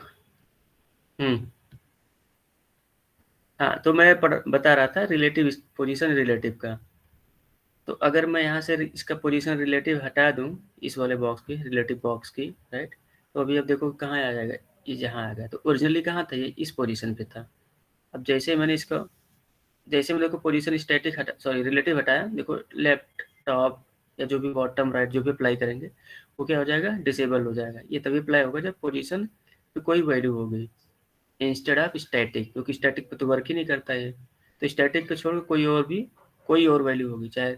[SPEAKER 1] हाँ, तो मैं बता रहा था रिलेटिव पोजीशन रिलेटिव का। तो अगर मैं यहाँ से इसका पोजीशन रिलेटिव हटा दूँ, इस वाले बॉक्स की, रिलेटिव बॉक्स की, राइट, तो अभी अब देखो कहाँ आ जाएगा, ये जहाँ आ गया। तो ओरिजिनली कहाँ था, ये इस पोजीशन पे था। अब जैसे मैंने इसको, जैसे मैं देखो पोजीशन स्टैटिक हटा, सॉरी रिलेटिव हटाया, देखो लेफ्ट टॉप या जो भी बॉटम राइट जो भी अप्लाई करेंगे, वो क्या हो जाएगा, डिसेबल हो जाएगा। ये तभी अप्लाई होगा जब पोजीशन पे कोई वैल्यू होगी इंस्टेड ऑफ स्टैटिक, क्योंकि स्टैटिक पे तो वर्क ही नहीं करता है। तो स्टैटिक को छोड़ के कोई और वैल्यू होगी, चाहे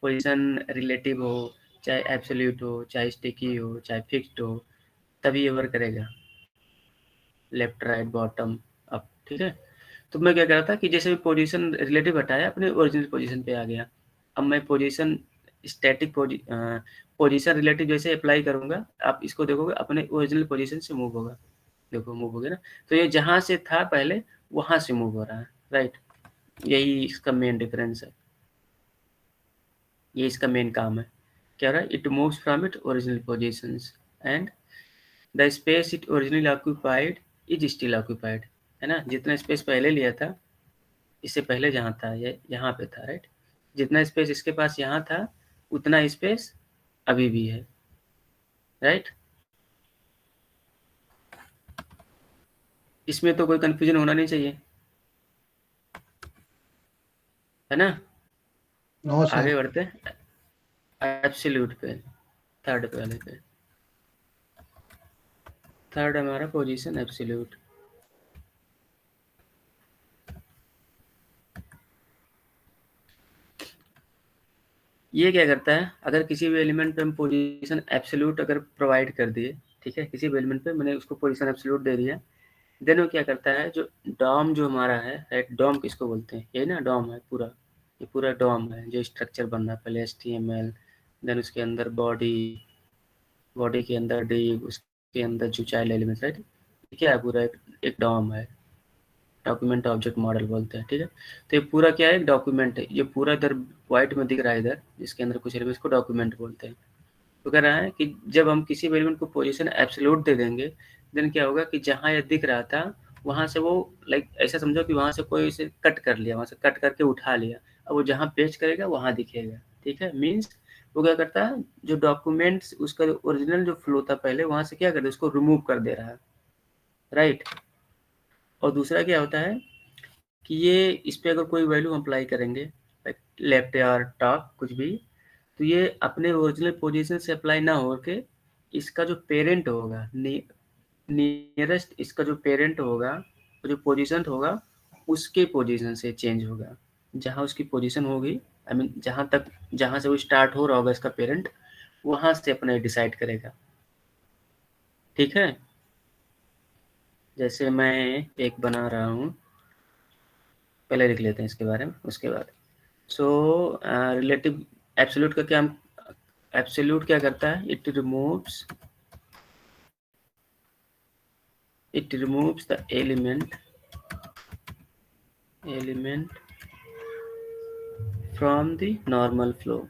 [SPEAKER 1] पोजीशन रिलेटिव हो, चाहे एब्सोल्यूट हो, चाहे स्टिकी हो, चाहे फिक्स्ड हो, तभी ये वर्क करेगा, लेफ्ट राइट बॉटम अप, ठीक है। तो मैं क्या कर रहा था कि जैसे पोजीशन रिलेटिव हटाया, अपने ओरिजिनल पोजीशन पे आ गया। अब मैं पोजीशन स्टैटिक पोजीशन रिलेटिव जैसे अप्लाई करूंगा, आप इसको देखोगे अपने ओरिजिनल पोजीशन से मूव होगा, देखो मूव हो गया ना। तो ये जहां से था पहले वहां से मूव हो रहा है, राइट, यही इसका मेन डिफरेंस है, ये इसका मेन काम है। क्या रहा है, it moves from it original positions and the space it originally occupied is still occupied, है ना। जितना स्पेस पहले लिया था, इससे पहले जहाँ था ये यहाँ पे था, राइट, जितना स्पेस इसके पास यहाँ था उतना स्पेस अभी भी है, राइट। इसमें तो कोई कंफ्यूजन होना नहीं चाहिए, है ना।
[SPEAKER 3] No sir.
[SPEAKER 1] आगे बढ़ते एब्सोल्यूट पे, थर्ड पे वाले पे। थर्ड हमारा पोजीशन एब्सोल्यूट। ये क्या करता है, अगर किसी भी एलिमेंट पे हम पोजीशन एब्सोल्यूट अगर प्रोवाइड कर दिए, ठीक है, किसी भी एलिमेंट पे मैंने उसको पोजीशन एब्सोल्यूट दे दिया, देन वो क्या करता है, जो डॉम जो हमारा है, राइट, डॉम किसको बोलते हैं, ये ना डॉम है पूरा, ये पूरा डॉम है जो स्ट्रक्चर बन रहा है, पहले HTML, देन उसके अंदर बॉडी, बॉडी के अंदर div, उसके अंदर जो चाइल्ड एलिमेंट, राइट, क्या है, पूरा एक डॉम है, डॉक्यूमेंट ऑब्जेक्ट मॉडल बोलते हैं, ठीक है। तो ये पूरा क्या है, एक डॉक्यूमेंट है, ये पूरा इधर व्हाइट में दिख रहा है इधर, जिसके अंदर कुछ एलिमेंट्स को डॉक्यूमेंट बोलते हैं। तो कह रहा है कि जब हम किसी भी एलिमेंट को पोजीशन एब्सोल्यूट दे देंगे, देन क्या होगा कि जहाँ ये दिख रहा था वहाँ से वो, लाइक ऐसा समझो कि वहाँ से कोई इसे कट कर लिया, वहाँ से कट करके उठा लिया, अब वो जहाँ पेस्ट करेगा वहाँ दिखेगा, ठीक है। मीन्स वो क्या करता है, जो डॉक्यूमेंट्स उसका जो ओरिजिनल जो फ्लो था पहले, वहाँ से क्या करता है, उसको रिमूव कर दे रहा है, राइट। और दूसरा क्या होता है कि ये इस पे अगर कोई वैल्यू अप्लाई करेंगे, लाइक लेफ्ट या टॉप कुछ भी, तो ये अपने ओरिजिनल पोजीशन से अप्लाई ना होके इसका जो पेरेंट होगा, नियरेस्ट इसका जो पेरेंट होगा, जो पोजीशन होगा, उसके पोजीशन से चेंज होगा, जहाँ उसकी पोजीशन होगी, आई मीन जहाँ से वो स्टार्ट हो रहा होगा इसका पेरेंट, वहाँ से अपने डिसाइड करेगा, ठीक है। जैसे मैं एक बना रहा हूँ, पहले लिख लेते हैं इसके बारे में, उसके बाद। सो रिलेटिव एब्सोल्यूट का क्या, एब्सोल्यूट क्या करता है, it removes the element from the normal flow,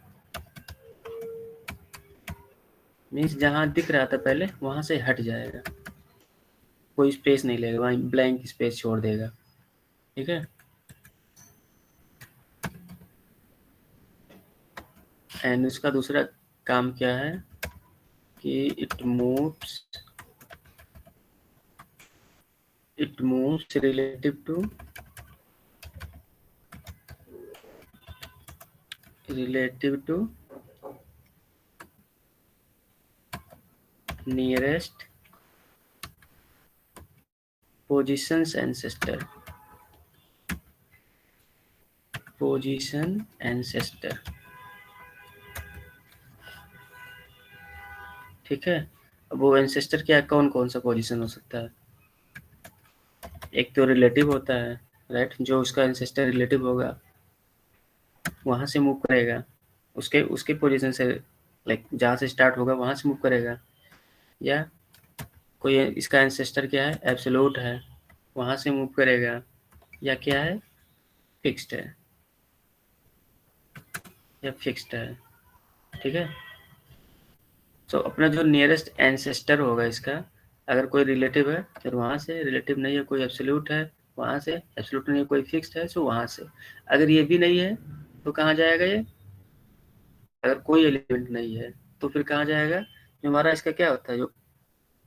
[SPEAKER 1] means जहाँ दिख रहा था पहले वहाँ से हट जाएगा, कोई स्पेस नहीं लेगा, वहाँ ब्लैंक स्पेस छोड़ देगा, ठीक है। एंड उसका दूसरा काम क्या है कि it moves relative to nearest positions ancestor, ठीक है। अब वो एंसेस्टर क्या, कौन कौन सा पोजीशन हो सकता है, एक तो रिलेटिव होता है, राइट, जो उसका एंसेस्टर रिलेटिव होगा वहाँ से मूव करेगा, उसके उसके पोजीशन से, लाइक जहाँ से स्टार्ट होगा वहाँ से मूव करेगा, या कोई इसका एंसेस्टर क्या है, एब्सोल्यूट है, वहाँ से मूव करेगा, या क्या है, फिक्स्ड है, ठीक है। तो अपना जो नियरेस्ट एंसेस्टर होगा इसका, अगर कोई रिलेटिव है फिर वहाँ से, रिलेटिव नहीं है, कोई एब्सोल्यूट है वहाँ से, एब्सोल्यूट नहीं है, कोई फिक्स्ड है तो वहाँ से। अगर ये भी नहीं है तो कहाँ जाएगा ये, अगर कोई एलिमेंट नहीं है तो फिर कहाँ जाएगा, जो हमारा इसका क्या होता है, जो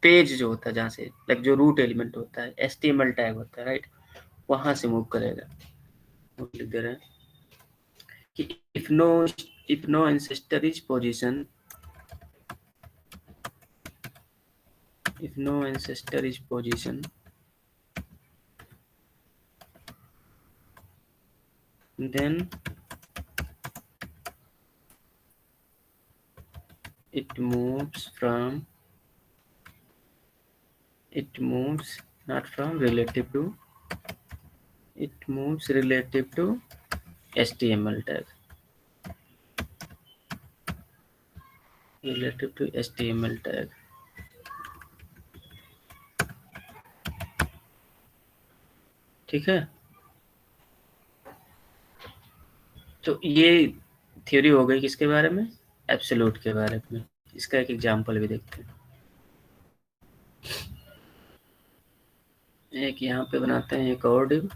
[SPEAKER 1] पेज जो होता है, जहाँ से लाइक जो रूट एलिमेंट होता है, HTML टैग होता है, राइट, वहाँ से मूव करेगा। वो लिख दे रहे हैं कि if no ancestor is position, then it moves not from relative to, it moves relative to HTML tag, ठीक है। तो ये थ्योरी हो गई किसके बारे में, एब्सोल्यूट के बारे में। इसका एक एग्जांपल भी देखते हैं, एक यहाँ पे बनाते हैं एक और डिव,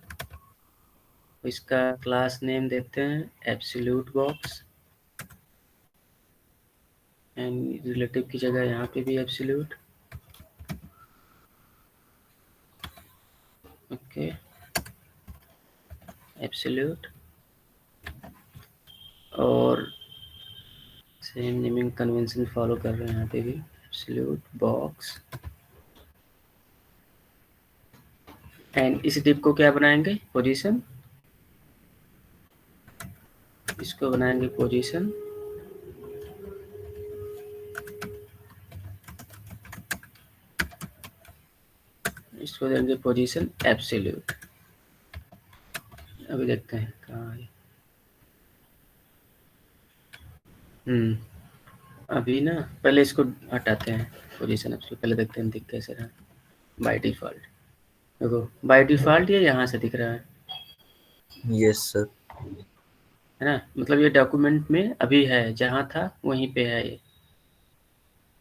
[SPEAKER 1] इसका क्लास नेम देते हैं एब्सोल्यूट बॉक्स, एंड रिलेटिव की जगह यहाँ पे भी एब्सोल्यूट, ओके, एब्सोल्यूट, और सेम नेमिंग कन्वेंशन फॉलो कर रहे हैं यहाँ पे भी, एब्सोल्यूट बॉक्स, एंड इस डिप को क्या बनाएंगे, पोजीशन, इसको बनाएंगे पोजीशन, इसको देंगे पोजीशन एब्सोल्यूट। अभी देखते हैं कहाँ है। अभी ना पहले इसको हटाते हैं पोजीशन एब्सोल्यूट, पहले देखते हैं दिख कैसे रहा बाय डिफॉल्ट। देखो बाय डिफॉल्ट ये यहाँ से दिख रहा है,
[SPEAKER 2] यस सर,
[SPEAKER 1] है ना, मतलब ये डॉक्यूमेंट में अभी है, जहाँ था वहीं पे है ये,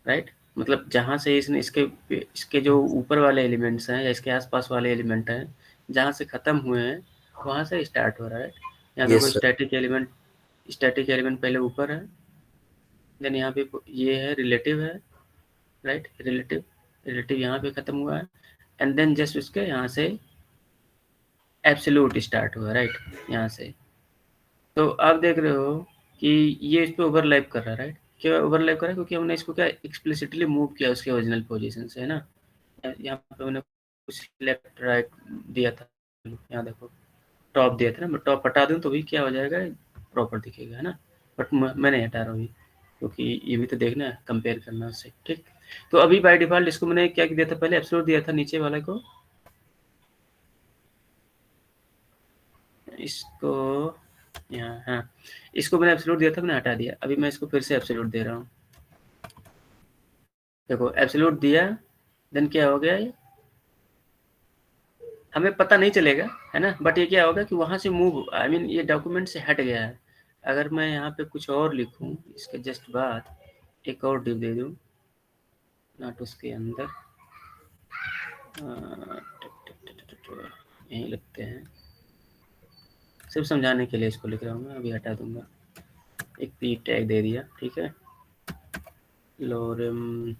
[SPEAKER 1] राइट। मतलब जहाँ से इसने इसके जो ऊपर वाले एलिमेंट्स हैं या इसके आसपास वाले एलिमेंट हैं, जहाँ से ख़त्म हुए हैं वहाँ से स्टार्ट हो रहा है। यहाँ देखो
[SPEAKER 2] यस सर,
[SPEAKER 1] स्टैटिक एलिमेंट पहले ऊपर है, देन यहाँ पे ये है रिलेटिव है, राइट, रिलेटिव यहाँ पे ख़त्म हुआ है, एंड देन जस्ट उसके यहाँ से एब्सोल्यूट स्टार्ट हुआ, राइट, यहाँ से। तो आप देख रहे हो कि ये इस पे ओवरलैप कर रहा है, राइट। क्यों ओवरलैप कर रहा है, क्योंकि हमने इसको क्या एक्सप्लिसिटली मूव किया उसके ओरिजिनल पोजीशन से, है ना। यहाँ पे मैंने कुछ लेफ्ट राइट दिया था, यहाँ देखो टॉप दिया था ना, मैं टॉप हटा दूँ तो भी क्या हो जाएगा, प्रॉपर दिखेगा, है ना। बट मैं नहीं हटा रहा हूँ क्योंकि ये भी तो देखना है, कंपेयर करना उससे, ठीक। तो अभी बाय डिफॉल्ट इसको मैंने क्या दिया था, पहले एब्सोल्यूट दिया था नीचे वाले को, इसको यहाँ, हाँ, इसको मैंने एब्सोल्यूट दिया था, मैंने हटा दिया। अभी मैं इसको फिर से एब्सोल्यूट दे रहा हूँ, देखो एब्सोल्यूट दिया, देन क्या हो गया, ये हमें पता नहीं चलेगा, है ना, बट ये क्या होगा कि वहाँ से मूव, आई मीन ये डॉक्यूमेंट से हट गया है। अगर मैं यहाँ पे कुछ और लिखूँ इसके जस्ट बाद, एक और डिव दे दूँ, नॉट उसके अंदर, यहीं लिखते हैं, सिर्फ समझाने के लिए इसको लिख रहा हूँ मैं, अभी हटा दूंगा। एक पी टैग दे दिया, ठीक है, लोरेम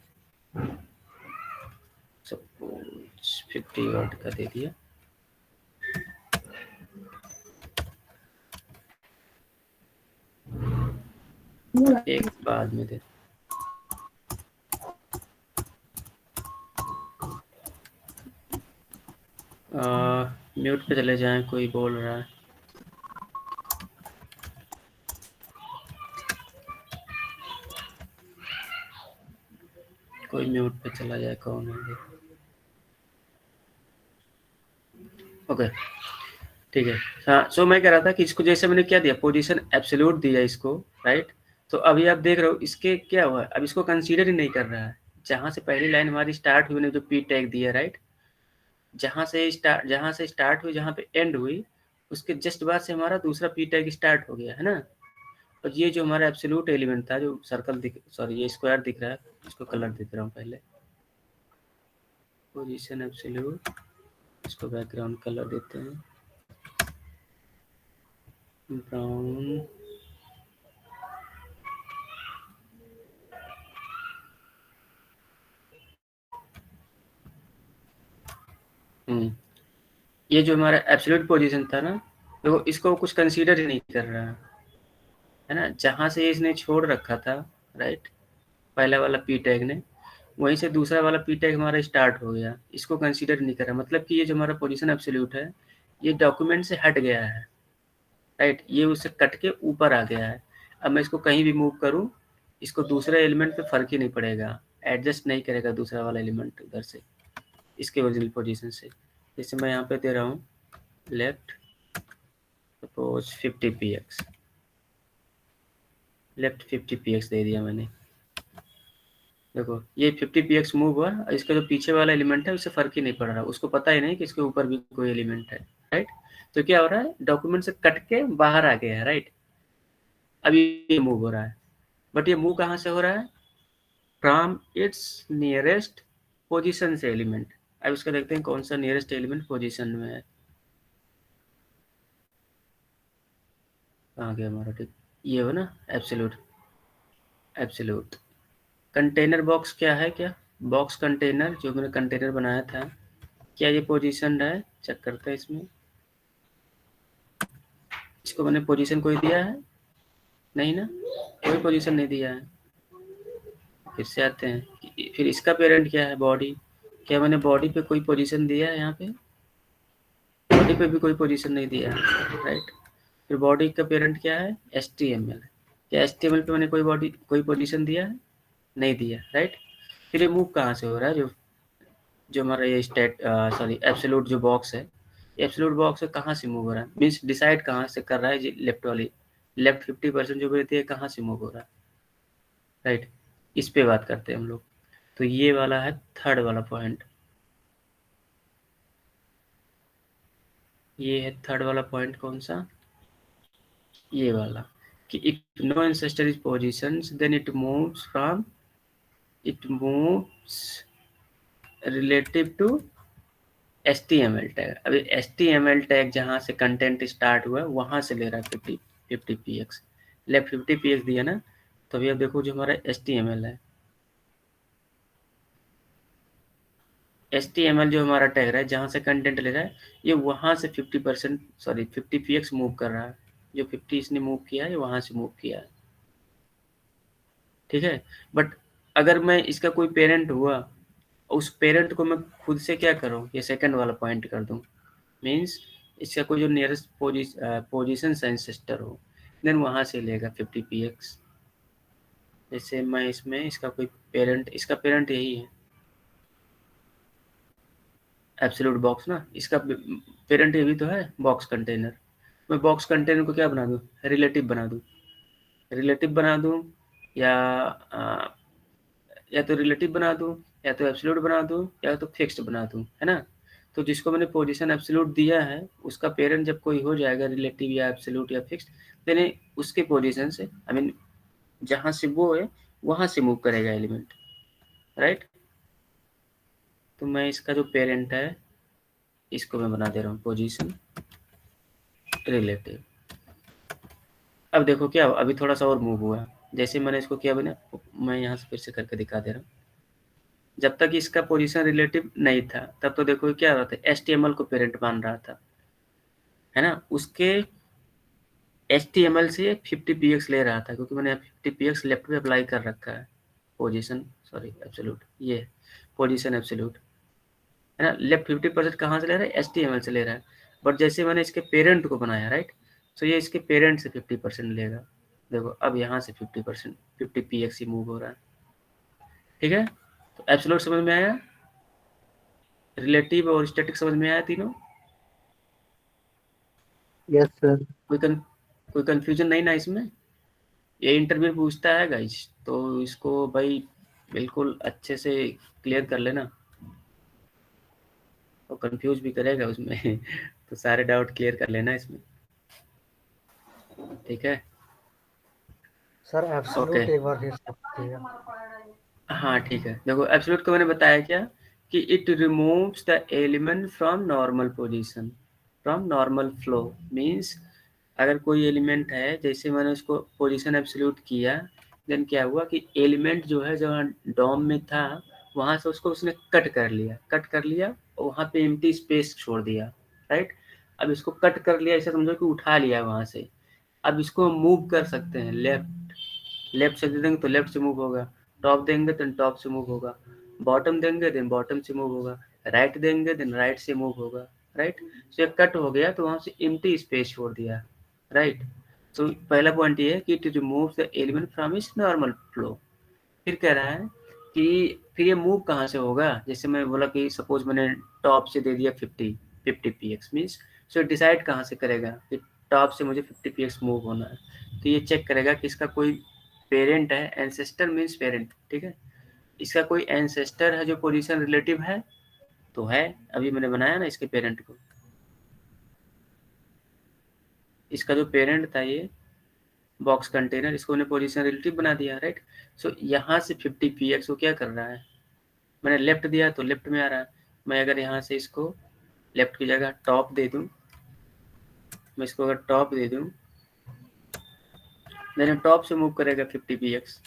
[SPEAKER 1] सपोज 50 वर्ड का दे दिया, एक बाद में दे, म्यूट पे चले जाएं, कोई बोल रहा है, कोई म्यूट पे चला जाए, कौन है ये, ओके, ठीक है। हाँ, सो मैं कह रहा था कि इसको जैसे मैंने क्या दिया, पोजीशन एब्सोल्यूट दिया इसको, राइट। तो अभी आप देख रहे हो इसके क्या हुआ, अब इसको कंसीडर ही नहीं कर रहा है। जहाँ से पहली लाइन हमारी स्टार्ट हुई, ने जो पी टैग दिया, राइट, जहाँ से स्टार्ट हुई, जहाँ पे एंड हुई, उसके जस्ट बाद से हमारा दूसरा पी टैग स्टार्ट हो गया, है ना। और ये जो हमारा एब्सोल्यूट एलिमेंट था, जो सर्कल दिख, सॉरी ये स्क्वायर दिख रहा है, इसको कलर दिख रहा हूँ पहले, पोजीशन एब्सोल्यूट, इसको बैकग्राउंड कलर देते हैं ब्राउन, ये जो हमारा एब्सोल्यूट पोजीशन था ना, देखो इसको कुछ कंसीडर ही नहीं कर रहा है ना। जहाँ से इसने छोड़ रखा था, राइट, पहला वाला पी टैग ने, वहीं से दूसरा वाला पी टैग हमारा स्टार्ट हो गया, इसको कंसीडर नहीं कर रहा। मतलब कि ये जो हमारा पोजीशन एब्सोल्यूट है, ये डॉक्यूमेंट से हट गया है, राइट, ये उससे कट के ऊपर आ गया है। अब मैं इसको कहीं भी मूव करूँ, इसको दूसरे एलिमेंट पे फर्क ही नहीं पड़ेगा, एडजस्ट नहीं करेगा दूसरा वाला एलिमेंट उधर से, इसके ओरिजिनल पोजीशन से। जैसे मैं यहाँ पे दे रहा हूँ left suppose 50 px, left 50 px दे दिया मैंने, देखो ये 50 px मूव हुआ, इसका जो पीछे वाला एलिमेंट है उससे फर्क ही नहीं पड़ रहा, उसको पता ही नहीं कि इसके ऊपर भी कोई एलिमेंट है, राइट। तो क्या हो रहा है, डॉक्यूमेंट से कट के बाहर आ गया है, राइट। अभी ये मूव हो रहा है, बट ये मूव कहाँ से हो रहा है, फ्रॉम इट्स नियरेस्ट पोजीशन से एलिमेंट। अब इसका देखते हैं कौन सा नियरेस्ट एलिमेंट पोजीशन में है, कहाँ गया हमारा, ठीक, ये हो ना एब्सोल्यूट कंटेनर बॉक्स क्या है, क्या बॉक्स कंटेनर जो मैंने कंटेनर बनाया था, क्या ये पोजीशन है, चेक करते हैं इसमें, इसको मैंने पोजीशन कोई दिया है नहीं ना, कोई पोजीशन नहीं दिया है। फिर से आते हैं, फिर इसका पेरेंट क्या है, बॉडी, क्या मैंने बॉडी पे कोई पोजीशन दिया है यहाँ पे, बॉडी पे भी कोई पोजीशन नहीं दिया है, राइट। फिर बॉडी का पेरेंट क्या है, HTML। क्या HTML पे मैंने कोई पोजीशन दिया है, नहीं दिया, राइट। फिर ये मूव कहाँ से हो रहा है, जो हमारा ये एब्सोल्यूट जो बॉक्स है, एब्सोल्यूट बॉक्स है कहाँ से मूव हो रहा है, मीन्स डिसाइड कहाँ से कर रहा है, लेफ्ट 50% जो रहती है कहाँ से मूव हो रहा है, राइट। इस पे बात करते हैं हम लोग। तो ये वाला है थर्ड वाला पॉइंट, ये है थर्ड वाला पॉइंट, कौन सा, ये वाला, कि if no ancestor is positions then it moves relative to HTML tag. अभी HTML टैग जहाँ से कंटेंट स्टार्ट हुआ वहां से ले रहा है 50 px, लेफ्ट 50 px दिया ना। तो अभी अब देखो जो हमारा HTML है, HTML जो हमारा टैग है जहाँ से कंटेंट ले रहा है, ये वहां से 50 px मूव कर रहा है। जो 50 इसने मूव किया है वहां से मूव किया है, ठीक है। बट अगर मैं इसका कोई पेरेंट हुआ, उस पेरेंट को मैं खुद से क्या करूँ, ये सेकंड वाला पॉइंट कर दूँ, मीन्स इसका कोई जो नियरेस्ट पोजीशन एंसेस्टर हो, देन वहाँ से लेगा 50 px। जैसे मैं इसमें इसका पेरेंट यही है, एब्सोल्यूट बॉक्स ना, इसका पेरेंट ये भी तो है बॉक्स कंटेनर। मैं बॉक्स कंटेनर को क्या बना दूँ, रिलेटिव बना दूँ, या या तो रिलेटिव बना दूँ, या तो एब्सोल्यूट बना दूँ, या तो फिक्स्ड बना दूँ, है ना। तो जिसको मैंने पोजीशन एब्सोल्यूट दिया है उसका पेरेंट जब कोई हो जाएगा रिलेटिव या एब्सोल्यूट या फिक्स्ड, देन उसके पोजीशन से जहाँ से वो है वहाँ से मूव करेगा एलिमेंट, राइट। तो मैं इसका जो पेरेंट है इसको मैं बना दे रहा हूँ पोजीशन रिलेटिव। अब देखो क्या अभी थोड़ा सा और मूव हुआ, जैसे मैंने इसको किया बना, मैं यहाँ से फिर से करके दिखा दे रहा हूँ। जब तक इसका पोजीशन रिलेटिव नहीं था तब तो देखो क्या हो रहा था, HTML को पेरेंट मान रहा था, है ना। उसके HTML से 50 px ले रहा था, क्योंकि मैंने 50 px लेफ्ट पे अप्लाई कर रखा है, एब्सोल्यूट, ये पोजीशन एब्सोल्यूट, है ना। लेफ्ट 50% कहाँ से ले रहा है, HTML से ले रहा है। बट जैसे मैंने इसके पेरेंट को बनाया, राइट, तो ये इसके पेरेंट से 50% लेगा। देखो अब यहाँ से 50 px ही मूव हो रहा है, ठीक है। तो एब्सोल्यूट समझ में आया, रिलेटिव और स्टैटिक समझ में आया तीनों।
[SPEAKER 3] Yes sir.
[SPEAKER 1] कोई कंफ्यूजन नहीं ना इसमें। ये इंटरव्यू पूछता है गाइस, तो इसको भाई बिल्कुल अच्छे से क्लियर कर लेना, और कंफ्यूज भी करेगा उसमें तो सारे डाउट क्लियर कर लेना इसमें, ठीक है।
[SPEAKER 3] सर
[SPEAKER 1] ओके,
[SPEAKER 3] एब्सोल्यूट एक बार फिर से बताइएगा।
[SPEAKER 1] हाँ ठीक है। देखो एब्सोल्यूट को मैंने बताया क्या, कि it removes the element from normal flow, means अगर कोई एलिमेंट है, जैसे मैंने उसको पोजीशन एब्सोल्यूट किया, देन क्या हुआ कि एलिमेंट जो है जहाँ डॉम में था वहां से उसको उसने कट कर लिया और वहां पे एम्प्टी स्पेस छोड़ दिया, राइट। अब इसको कट कर लिया, ऐसे समझो कि उठा लिया वहां से। अब इसको मूव कर सकते हैं, लेफ्ट से दे देंगे तो लेफ्ट से मूव होगा, टॉप देंगे तो टॉप से मूव होगा, बॉटम देंगे देन बॉटम से मूव होगा, राइट देंगे देन राइट से मूव होगा, राइट। तो ये कट हो गया तो वहां से एम्प्टी स्पेस छोड़ दिया, राइट। तो पहला पॉइंट ये है कि it removes the element from its normal flow. फिर कह रहा है कि फिर ये मूव कहाँ से होगा, जैसे मैं बोला कि सपोज मैंने टॉप से दे दिया 50 px, मीन्स सो डिसाइड कहाँ से करेगा कि टॉप से मुझे 50 px मूव होना है। तो ये चेक करेगा कि इसका कोई पेरेंट है, एंसेस्टर मीन्स पेरेंट, ठीक है। इसका कोई एंसेस्टर है जो पोजीशन रिलेटिव है, तो है, अभी मैंने बनाया ना इसके पेरेंट को, इसका जो पेरेंट था ये बॉक्स कंटेनर, इसको मैंने पोजीशन रिलेटिव बना दिया, राइट। सो यहाँ से 50 px को क्या कर रहा है, मैंने लेफ्ट दिया तो लेफ्ट में आ रहा है। मैं अगर यहाँ से इसको लेफ्ट की जगह टॉप दे दूं, मैं इसको अगर टॉप दे दूं, देन टॉप से मूव करेगा 50 px।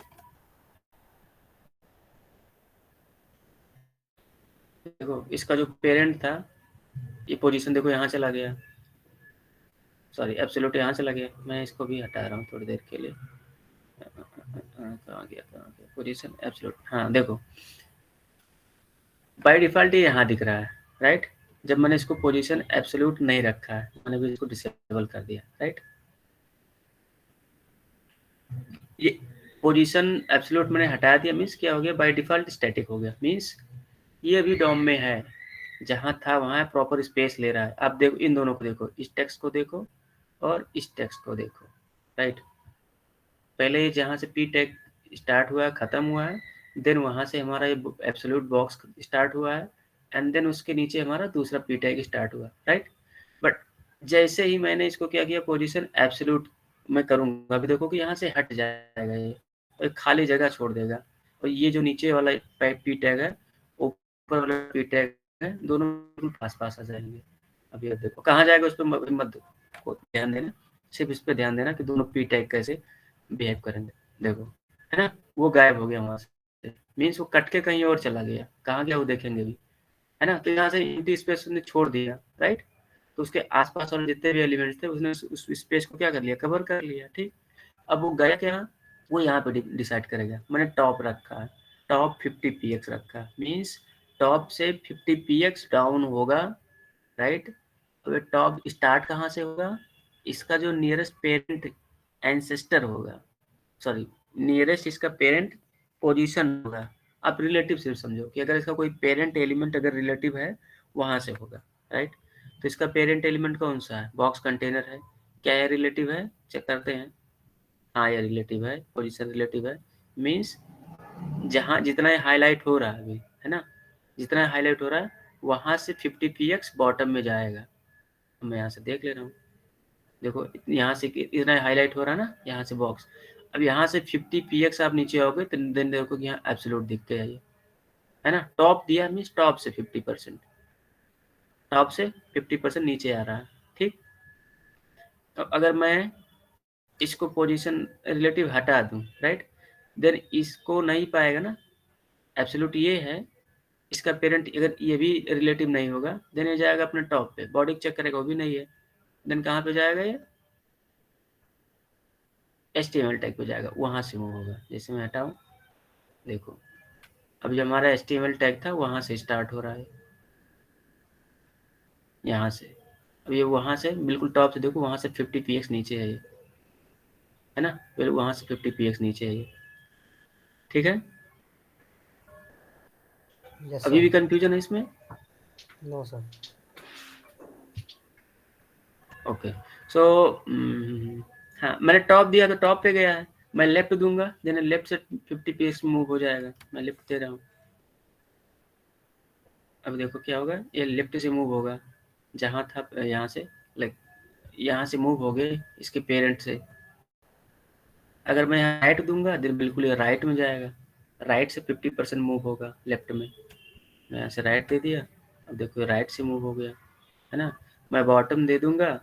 [SPEAKER 1] देखो इसका जो पेरेंट था, ये पोजीशन देखो यहाँ चला गया, सॉरी एब्सोल्यूट यहाँ चला गया। मैं इसको भी हटा रहा हूँ थोड़ी देर के लिए, कहाँ गया पोजीशन एब्सोल्यूट, हाँ देखो बाय डिफॉल्ट ये यहाँ दिख रहा है, राइट। जब मैंने इसको पोजीशन एब्सोल्यूट नहीं रखा है, मैंने भी इसको डिसेबल कर दिया, राइट। ये पोजीशन एब्सोल्यूट मैंने हटा दिया, मीन्स क्या हो गया, बाय डिफॉल्ट स्टैटिक हो गया, मीन्स ये अभी डॉम में है, जहां था वहां प्रॉपर स्पेस ले रहा है। आप देखो इन दोनों को देखो, इस टेक्स्ट को देखो और इस टेक्स्ट को देखो, राइट। पहले जहां से पी टैग स्टार्ट हुआ है, खत्म हुआ है, देन वहां से हमारा ये एब्सोल्यूट बॉक्स स्टार्ट हुआ है, एंड देन उसके नीचे हमारा दूसरा पी टैग स्टार्ट हुआ, राइट। बट जैसे ही मैंने इसको क्या किया, पोजीशन एब्सोल्यूट मैं करूंगा, अभी देखो कि यहाँ से हट जाएगा ये, और एक खाली जगह छोड़ देगा, और ये जो नीचे वाला पी टैग है, ऊपर वाला पी टैग है, दोनों पास पास आ जाएंगे। अब ये देखो कहाँ जाएगा, उस पर मत ध्यान देना, सिर्फ इस पर ध्यान देना कि दोनों पी टैग कैसे बिहेव करेंगे। देखो, है ना, वो गायब हो गया वहां से, मीन्स वो कट के कहीं और चला गया, कहाँ गया वो देखेंगे भी, है ना। तो यहाँ से एम्प्टी स्पेस उसने छोड़ दिया, राइट। तो उसके आसपास वाले जितने भी एलिमेंट्स थे उसने उस स्पेस को क्या कर लिया, कवर कर लिया, ठीक। अब वो गया क्या, वो यहाँ पे डिसाइड करेगा। मैंने टॉप रखा है, टॉप 50 px रखा है, मीन्स टॉप से 50 px डाउन होगा, राइट। अब टॉप स्टार्ट कहाँ से होगा, इसका जो नियरेस्ट पेरेंट एंसेस्टर होगा, सॉरी नियरेस्ट इसका पेरेंट पोजीशन होगा। आप रिलेटिव सिर्फ समझो कि अगर इसका कोई पेरेंट एलिमेंट अगर रिलेटिव है वहां से होगा, राइट। तो इसका पेरेंट एलिमेंट कौन सा है, बॉक्स कंटेनर है, क्या ये रिलेटिव है, चेक करते हैं। हाँ ये रिलेटिव है, पोजीशन रिलेटिव है, मीन्स जहाँ जितना हाईलाइट हो रहा है अभी, है ना, जितना हाईलाइट हो रहा है वहां से 50 px बॉटम में जाएगा। मैं यहाँ से देख ले रहा हूँ, देखो यहाँ से इतना हाईलाइट हो रहा है ना, यहाँ से बॉक्स। अब यहाँ से 50 px आप नीचे आओगे तो देन देखो कि यहाँ एब्सोल्यूट दिख गया ये, है ना। टॉप दिया मीन्स टॉप से 50%, टॉप से 50% नीचे आ रहा है, ठीक। तो अगर मैं इसको पोजीशन रिलेटिव हटा दूं, राइट, देन इसको नहीं पाएगा ना, एब्सोल्यूट ये है, इसका पेरेंट अगर ये भी रिलेटिव नहीं होगा देन ये जाएगा अपने टॉप पे, बॉडी चेक करेगा वो भी नहीं है, देन कहाँ पे जाएगा ये, HTML टैग पे जाएगा, वहां से मूव होगा। जैसे मैं हटाऊं, देखो अभी हमारा HTML टैग था वहां से स्टार्ट हो रहा है, यहाँ से। अब ये वहां से बिल्कुल टॉप से देखो, वहां से 50 px नीचे है ये, है ना, फिर वहां से 50 px नीचे है ये, ठीक है।
[SPEAKER 3] यस
[SPEAKER 1] अभी
[SPEAKER 3] सर।
[SPEAKER 1] भी कंफ्यूजन है इसमें?
[SPEAKER 3] No sir.
[SPEAKER 1] ओके, सो हाँ मैंने टॉप दिया तो टॉप पे गया है, मैं लेफ्ट दूंगा देन लेफ्ट से 50 px मूव हो जाएगा, मैं लेफ्ट दे रहा हूँ। अब देखो क्या होगा, ये लेफ्ट से मूव होगा, जहाँ था यहाँ से, लाइक यहाँ से मूव हो गए इसके पेरेंट से। अगर मैं यहाँ राइट दूंगा देन बिल्कुल ये राइट में जाएगा, राइट से 50% मूव होगा लेफ्ट में। मैं यहाँ से राइट दे दिया, अब देखो राइट से मूव हो गया, है ना। मैं बॉटम दे दूंगा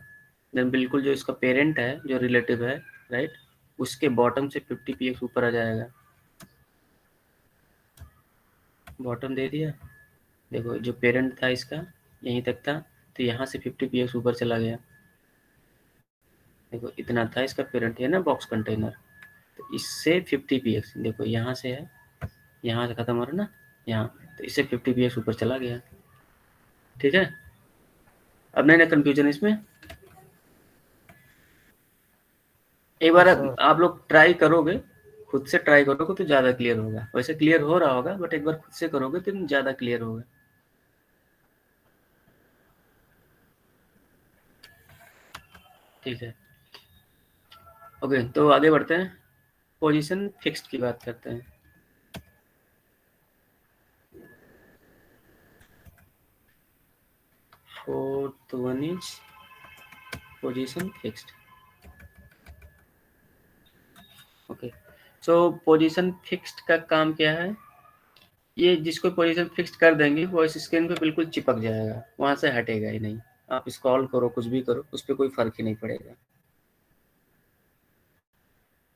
[SPEAKER 1] देन बिल्कुल जो इसका पेरेंट है जो रिलेटिव है, राइट, उसके बॉटम से 50 px ऊपर आ जाएगा। बॉटम दे दिया, देखो जो पेरेंट था इसका यहीं तक था, तो यहाँ से 50 px ऊपर चला गया। देखो इतना था इसका पेरेंट, है ना बॉक्स कंटेनर, तो इससे 50 px देखो यहाँ से है, यहाँ से खत्म हो रहा ना यहाँ, तो इससे 50 px ऊपर चला गया, ठीक है। अब नहीं ना कंफ्यूजन इसमें? एक
[SPEAKER 3] हाँ
[SPEAKER 1] बार
[SPEAKER 3] सर।
[SPEAKER 1] आप लोग ट्राई करोगे, खुद से ट्राई करोगे तो ज़्यादा क्लियर होगा, वैसे क्लियर हो रहा होगा बट एक बार खुद से करोगे तो ज़्यादा क्लियर होगा, ठीक है। ओके, तो आगे बढ़ते हैं, पोजीशन फिक्स्ड की बात करते हैं। Fourth one is position fixed. Okay, so position fixed का काम क्या है, ये जिसको पोजीशन फिक्स्ड कर देंगे वो इस स्क्रीन पे बिल्कुल चिपक जाएगा, वहां से हटेगा ही नहीं। आप स्क्रॉल करो कुछ भी करो उस पर कोई फर्क ही नहीं पड़ेगा,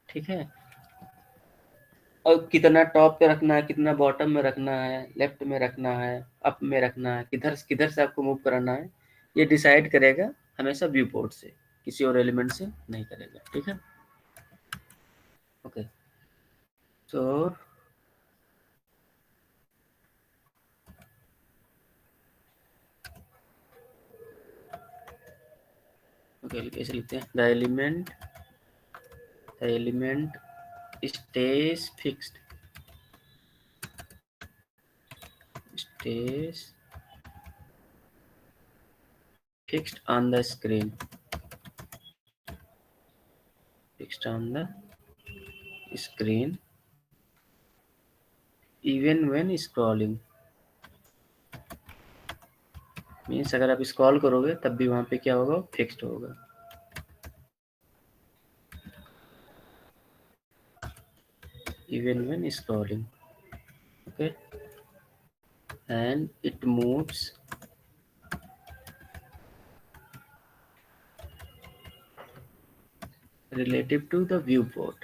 [SPEAKER 1] ठीक है। और कितना टॉप पे रखना है, कितना बॉटम में रखना है, लेफ्ट में रखना है, अप में रखना है, किधर किधर से आपको मूव कराना है, ये डिसाइड करेगा हमेशा व्यू पोर्ट से, किसी और एलिमेंट से नहीं करेगा, ठीक है। ओके, तो ओके, कैसे लिखते हैं? The element stays fixed on the screen, even when scrolling. Means अगर आप स्क्रॉल करोगे तब भी वहां पे क्या होगा? फिक्स्ड होगा. Even when scrolling, okay, and it moves relative to the viewport.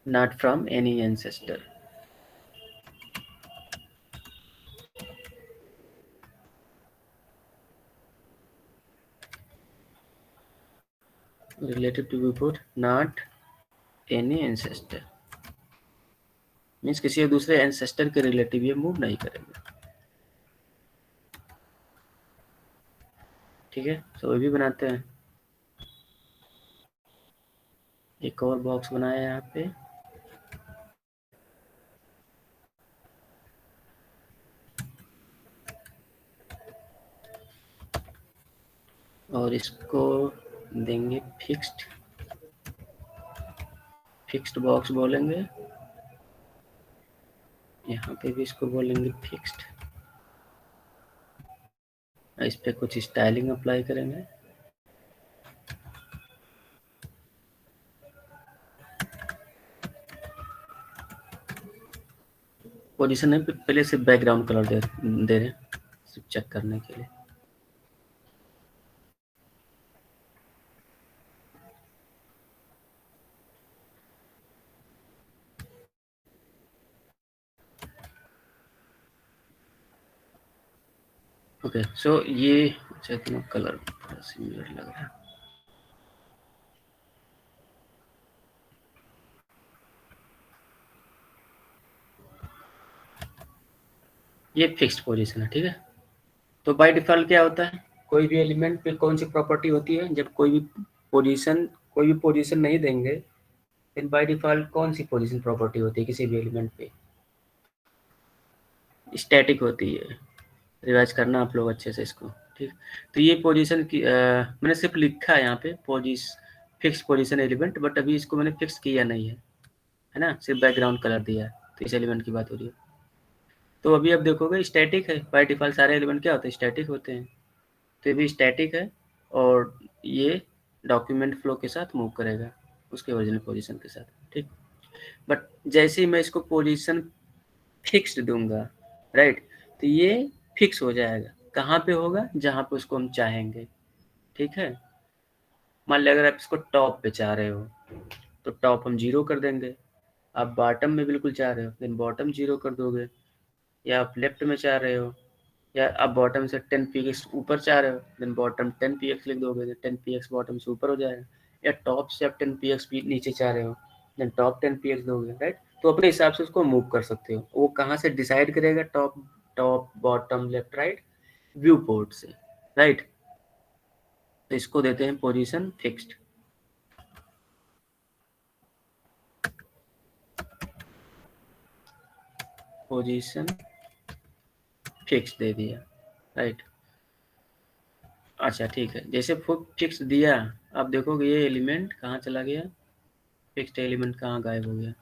[SPEAKER 1] Not from any ancestor. Relative to viewport, not any ancestor. Means किसी दूसरे एंसेस्टर के रिलेटिव ये मूव नहीं करेंगे. ठीक है, तो ये भी बनाते हैं. एक और बॉक्स बनाया यहाँ पे. और इसको देंगे फिक्स्ड बॉक्स बोलेंगे. यहाँ पे भी इसको बोलेंगे फिक्स्ड. इस पे कुछ स्टाइलिंग अप्लाई करेंगे. पोजीशन है, पहले सिर्फ बैकग्राउंड कलर दे रहे हैं सिर्फ चेक करने के लिए. ओके, सो ये अच्छा कलर थोड़ा सिमिलर लग रहा है. ये फिक्स्ड पोजीशन है. ठीक है, तो बाय डिफॉल्ट क्या होता है? कोई भी एलिमेंट पे कौन सी प्रॉपर्टी होती है? जब कोई भी पोजीशन नहीं देंगे, फिर बाय डिफॉल्ट कौन सी पोजीशन प्रॉपर्टी होती है किसी भी एलिमेंट पे? स्टैटिक होती है. रिवाइज करना आप लोग अच्छे से इसको. ठीक, तो ये पोजीशन की मैंने सिर्फ लिखा है यहाँ पे फिक्स पोजीशन एलिमेंट, बट अभी इसको मैंने फिक्स किया नहीं है ना, सिर्फ बैकग्राउंड कलर दिया है. तो इस एलिमेंट की बात हो रही है. तो अभी आप देखोगे स्टैटिक है. बाय डिफॉल्ट सारे एलिमेंट क्या होते हैं? स्टैटिक होते हैं. तो ये भी स्टैटिक है और ये डॉक्यूमेंट फ्लो के साथ मूव करेगा उसके ओरिजिनल पोजीशन के साथ. ठीक, बट जैसे ही मैं इसको पोजीशन फिक्स्ड दूंगा, राइट, तो ये फिक्स हो जाएगा. कहाँ पे होगा? जहाँ पे उसको हम चाहेंगे. ठीक है, मान लिया अगर आप इसको टॉप पे चाह रहे हो तो टॉप हम 0 कर देंगे. आप बॉटम में बिल्कुल चाह रहे हो देन बॉटम 0 कर दोगे. या आप लेफ्ट में चाह रहे हो या आप बॉटम से 10 px ऊपर चाह रहे हो देन बॉटम 10 px लिख दोगे. 10 px बॉटम से ऊपर हो जाएगा. या टॉप से आप 10 px भी नीचे चाह रहे हो देन टॉप 10 px दोगे. राइट, तो अपने हिसाब से उसको मूव कर सकते हो. वो कहाँ से डिसाइड करेगा? Top bottom left right view port से. राइट, तो इसको देते हैं पोजीशन फिक्स्ड. पोजीशन फिक्स दे दिया. राइट, अच्छा ठीक है. जैसे फिक्स दिया, आप देखोगे ये एलिमेंट कहाँ चला गया? फिक्स्ड एलिमेंट कहाँ गायब हो गया?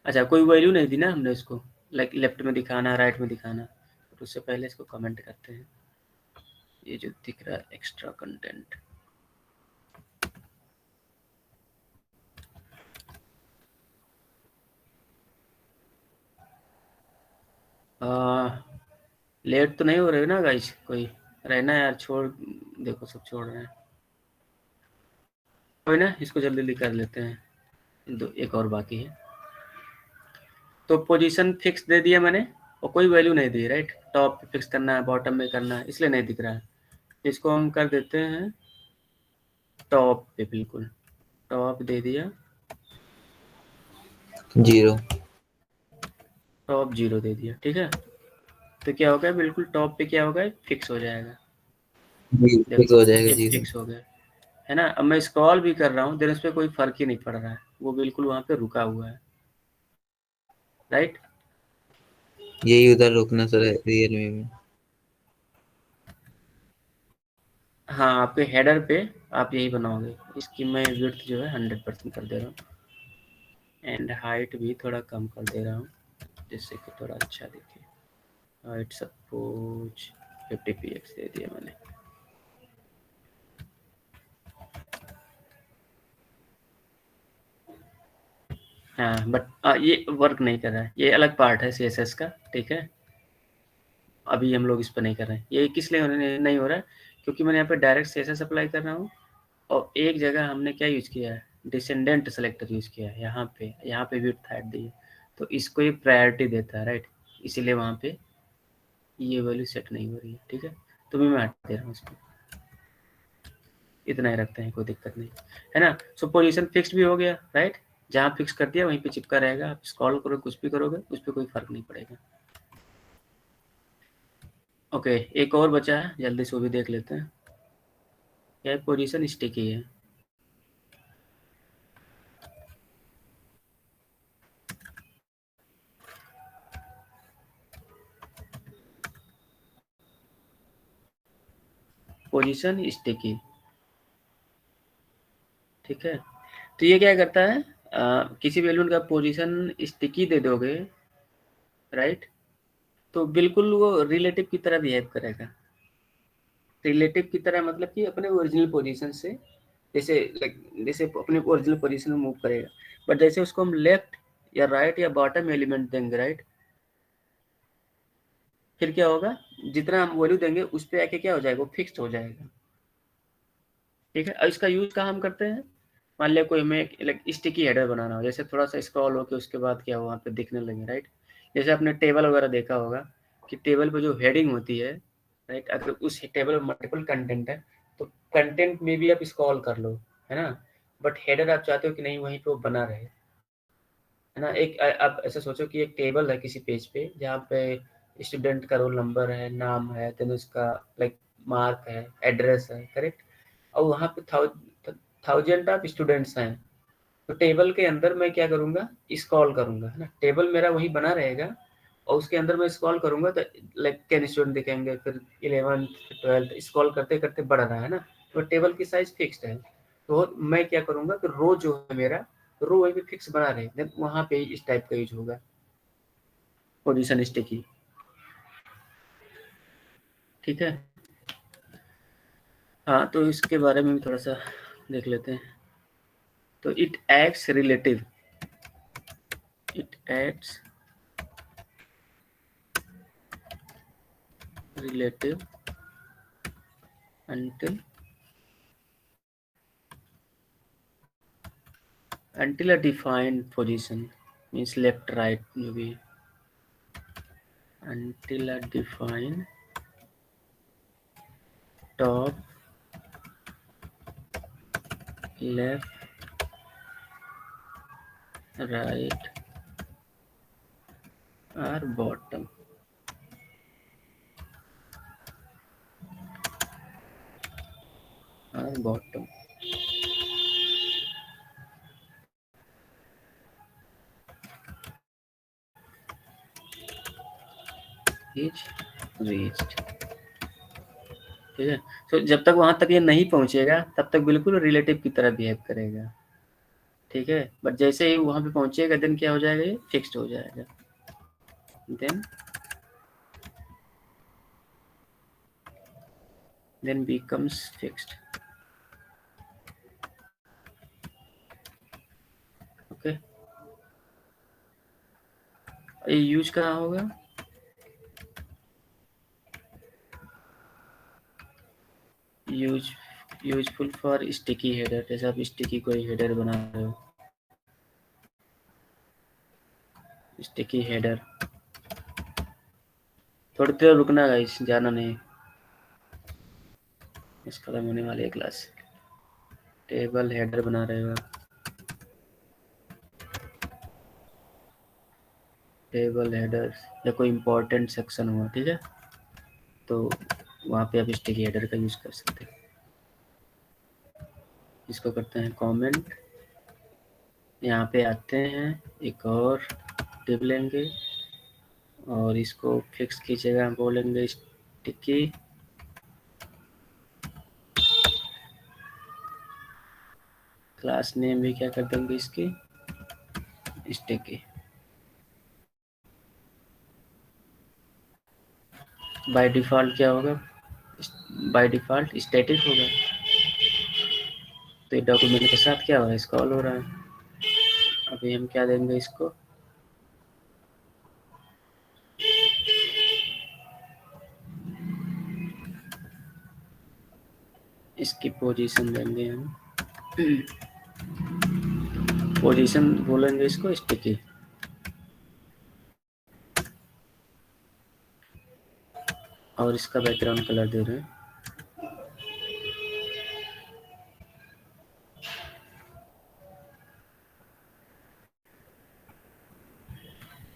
[SPEAKER 1] अच्छा, कोई वैल्यू नहीं दी ना हमने इसको, लाइक लेफ्ट में दिखाना राइट में दिखाना. तो उससे पहले इसको कमेंट करते हैं. ये जो दिख रहा है एक्स्ट्रा कंटेंट, लेट तो नहीं हो रहे ना गाइस? कोई रहना यार, छोड़ देखो सब छोड़ रहे हैं. कोई ना, इसको जल्दी जल्दी कर लेते हैं. एक और बाकी है. तो पोजीशन फिक्स दे दिया मैंने और कोई वैल्यू नहीं दी. राइट, टॉप पे फिक्स करना है बॉटम में करना है इसलिए नहीं दिख रहा है. इसको हम कर देते हैं टॉप पे. बिल्कुल टॉप दे दिया.
[SPEAKER 2] 0।
[SPEAKER 1] टॉप 0 दे दिया, ठीक है। तो क्या होगा, बिल्कुल टॉप पे क्या होगा, फिक्स हो जाएगा।
[SPEAKER 2] जी फिक्स
[SPEAKER 1] देखो
[SPEAKER 2] हो जाएगा
[SPEAKER 1] ये
[SPEAKER 2] 0।
[SPEAKER 1] फिक्स हो गया, है ना। अब मैं स्क्रॉल भी कर रहा हूँ, देन उस पर कोई फर्क ही नहीं पड़ रहा है, वो बिल्कुल वहाँ पे रुका हुआ है, राइट।
[SPEAKER 2] यही उधर रुकना सर रियलमी में।
[SPEAKER 1] हाँ, आपके हेडर पे आप यही बनाओगे। इसकी मैं विड्थ जो है 100% कर दे रहा हूँ, एंड हाइट भी थोड़ा कम कर दे रहा हूँ, जिससे कि थोड़ा अच्छा दिखे। हाइट सपोज 50 px दे दिया मैंने। हाँ, बट ये वर्क नहीं कर रहा है, ये अलग पार्ट है CSS का, ठीक है। अभी हम लोग इस पर नहीं कर रहे हैं। ये किस लिए नहीं हो रहा है, क्योंकि मैंने यहाँ पे डायरेक्ट CSS अप्लाई कर रहा हूँ, और एक जगह हमने क्या यूज़ किया है, डिसेंडेंट सेलेक्टर यूज़ किया है। यहाँ पे विड्थ हाइट दी है, तो इसको ये प्रायोरिटी देता है, राइट। इसीलिए वहाँ पे ये वैल्यू सेट नहीं हो रही है, ठीक है। तो मैं हटा दे रहा हूँ इसको, इतना ही रखते हैं, कोई दिक्कत नहीं, है ना। सो पोजीशन फिक्स्ड भी हो गया, राइट। जहाँ फिक्स कर दिया वहीं पे चिपका रहेगा, आप स्क्रॉल करो कुछ भी करोगे उस पर कोई फर्क नहीं पड़ेगा। ओके, एक और बचा है, जल्दी से वो भी देख लेते हैं। क्या पोजीशन स्टिकी है, पोजीशन स्टिकी, ठीक है। तो ये क्या करता है, किसी वैल्यू का पोजीशन स्टिकी दे दोगे, राइट, तो बिल्कुल वो रिलेटिव की तरह बिहेव करेगा। रिलेटिव की तरह मतलब कि अपने ओरिजिनल पोजीशन से, जैसे जैसे अपने ओरिजिनल पोजीशन में मूव करेगा। बट जैसे उसको हम लेफ्ट या राइट या बॉटम एलिमेंट देंगे, राइट, फिर क्या होगा, जितना हम वैल्यू देंगे उस पर आके क्या हो जाएगा, वो फिक्स्ड हो जाएगा, ठीक है। और इसका यूज कहाँ हम करते हैं, मान लिया कोई हमें स्टिकी हेडर बनाना हो, जैसे थोड़ा सा स्क्रॉल होकर उसके बाद क्या हो वहाँ पे दिखने लगे, राइट। जैसे आपने टेबल वगैरह देखा होगा कि टेबल पे जो हेडिंग होती है, राइट, अगर उस टेबल में मल्टीपल कंटेंट है तो कंटेंट में भी आप स्क्रॉल कर लो, है ना। बट हेडर आप चाहते हो कि नहीं वहीं पे वो बना रहे, है ना। एक आप ऐसा सोचो कि एक टेबल है किसी पेज पे, जहाँ पे स्टूडेंट का रोल नंबर है, नाम है, देन उसका मार्क है, एड्रेस है, करेक्ट। और वहाँ पे थाउजेंड ऑफ स्टूडेंट्स हैं। तो टेबल के अंदर मैं क्या करूँगा, स्क्रॉल करूँगा, है ना। टेबल मेरा वही बना रहेगा, और उसके अंदर मैं स्क्रॉल करूँगा तो 10 स्टूडेंट दिखेंगे, फिर 11th 12th स्क्रॉल करते करते बढ़ रहा है ना। तो टेबल की साइज फिक्स्ड है, तो मैं क्या करूँगा कि रो जो है मेरा, रो वही पे फिक्स बना रहे, देन वहाँ पे इस टाइप का यूज होगा, पोजीशन स्टिकी, ठीक है। हाँ, तो इसके बारे में भी थोड़ा सा देख लेते हैं। तो it acts relative, it acts relative until a defined position, means left right maybe, until a defined top left right or bottom, or bottom is reached, ठीक है। तो जब तक वहां तक ये नहीं पहुंचेगा तब तक बिल्कुल रिलेटिव की तरह बिहेव करेगा, ठीक है। बट जैसे ही वहां पे पहुंचेगा देन क्या हो जाएगा, ये फिक्स्ड हो जाएगा, then becomes fixed, ओके। ये यूज कहाँ होगा, यूजफुल फॉर स्टिकी हेडर, जैसे आप स्टिकी कोई हेडर बना रहे हो, स्टिकी हेडर। थोड़ी देर रुकना गाइस, जाना नहीं, इस खत्म होने वाली है क्लास। टेबल हेडर बना रहे हो, टेबल हेडर या कोई इम्पोर्टेंट सेक्शन हुआ, ठीक है, तो वहाँ पे आप स्टिकी हेडर का यूज़ कर सकते हैं। इसको करते हैं कमेंट, यहाँ पे आते हैं, एक और टिप लेंगे और इसको फिक्स कीजिएगा, बोलेंगे स्टिकी क्लास नेम भी क्या कर देंगे इसकी स्टिकी। बाय डिफ़ॉल्ट क्या होगा, बाय डिफ़ॉल्ट स्टैटिक होगा, तो ये डॉक्यूमेंट के साथ क्या हो रहा है, स्क्रॉल हो रहा है। अभी हम क्या देंगे इसको, इसकी पोजीशन देंगे हम, पोजीशन बोलेंगे इसको स्टिकी, और इसका बैकग्राउंड कलर दे रहे हैं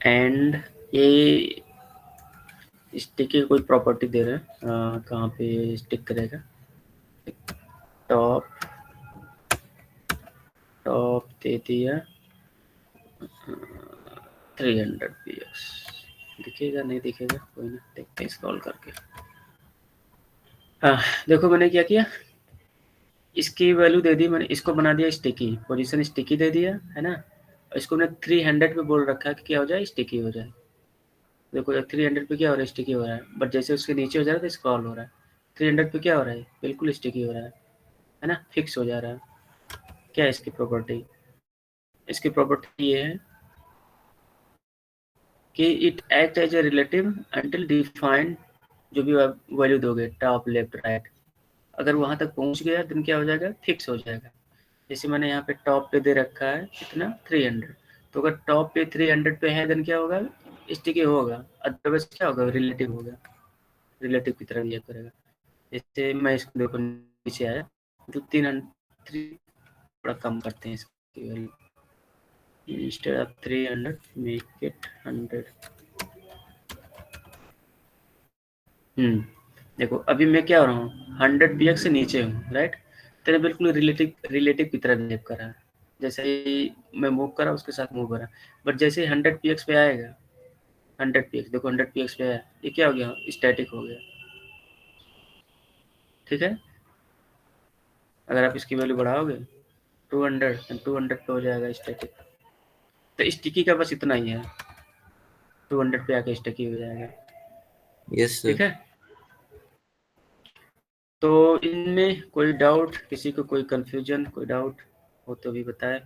[SPEAKER 1] एंड ये स्टिकी कोई प्रॉपर्टी दे रहे हैं, कहाँ पे स्टिक करेगा, टॉप दे दिया 300 px, दिखेगा नहीं दिखेगा कोई ना, देखते हैं स्क्रॉल करके। देखो मैंने क्या किया, इसकी वैल्यू दे दी मैंने, इसको बना दिया स्टिकी, पोजीशन स्टिकी दे दिया है ना, इसको मैंने 300 पे बोल रखा है कि क्या हो जाए, स्टिकी हो जाए। देखो 300 पे क्या हो रहा है, स्टिकी हो रहा है, बट जैसे उसके नीचे हो जा रहा है तो स्क्रॉल हो रहा है। 300 पे क्या हो रहा है, बिल्कुल स्टिकी हो रहा है ना, फिक्स हो जा रहा है। क्या है इसकी प्रॉपर्टी, इसकी प्रॉपर्टी ये है कि it act as a relative until defined, जो भी आप वैल्यू दोगे टॉप लेफ्ट राइट, अगर वहां तक पहुंच गया then क्या हो जाएगा, फिक्स हो जाएगा। जैसे मैंने यहाँ पे टॉप पे दे रखा है कितना 300, तो अगर टॉप पे 300 पे है then क्या होगा, स्टिकी होगा, अदरवाइज क्या होगा, रिलेटिव होगा, रिलेटिव की तरह बिहेव करेगा। जैसे मैं इसको देखो नीचे आया, तो 300 थोड़ा कम करते हैं इसकी value, instead of 300 make it 100। देखो अभी मैं क्या हो रहा हूँ, 100 px से नीचे हूँ राइट, तेरे बिल्कुल रिलेटिव की तरह बिहेव कर रहा है, जैसे ही मैं मूव करा उसके साथ मूव करा, बट जैसे 100 px पे आएगा, 100 px देखो 100 px पे आया, ये क्या हो गया, स्टैटिक हो गया, ठीक है। अगर आप इसकी वैल्यू बढ़ाओगे 200 पे हो जाएगा स्टैटिक, तो स्टिकी का बस इतना ही है, 200 पे आके स्टिकी हो जाएगा,
[SPEAKER 2] यस सर।
[SPEAKER 1] ठीक है। तो इनमें कोई डाउट, किसी को कोई कंफ्यूजन, कोई डाउट हो तो भी बताएं।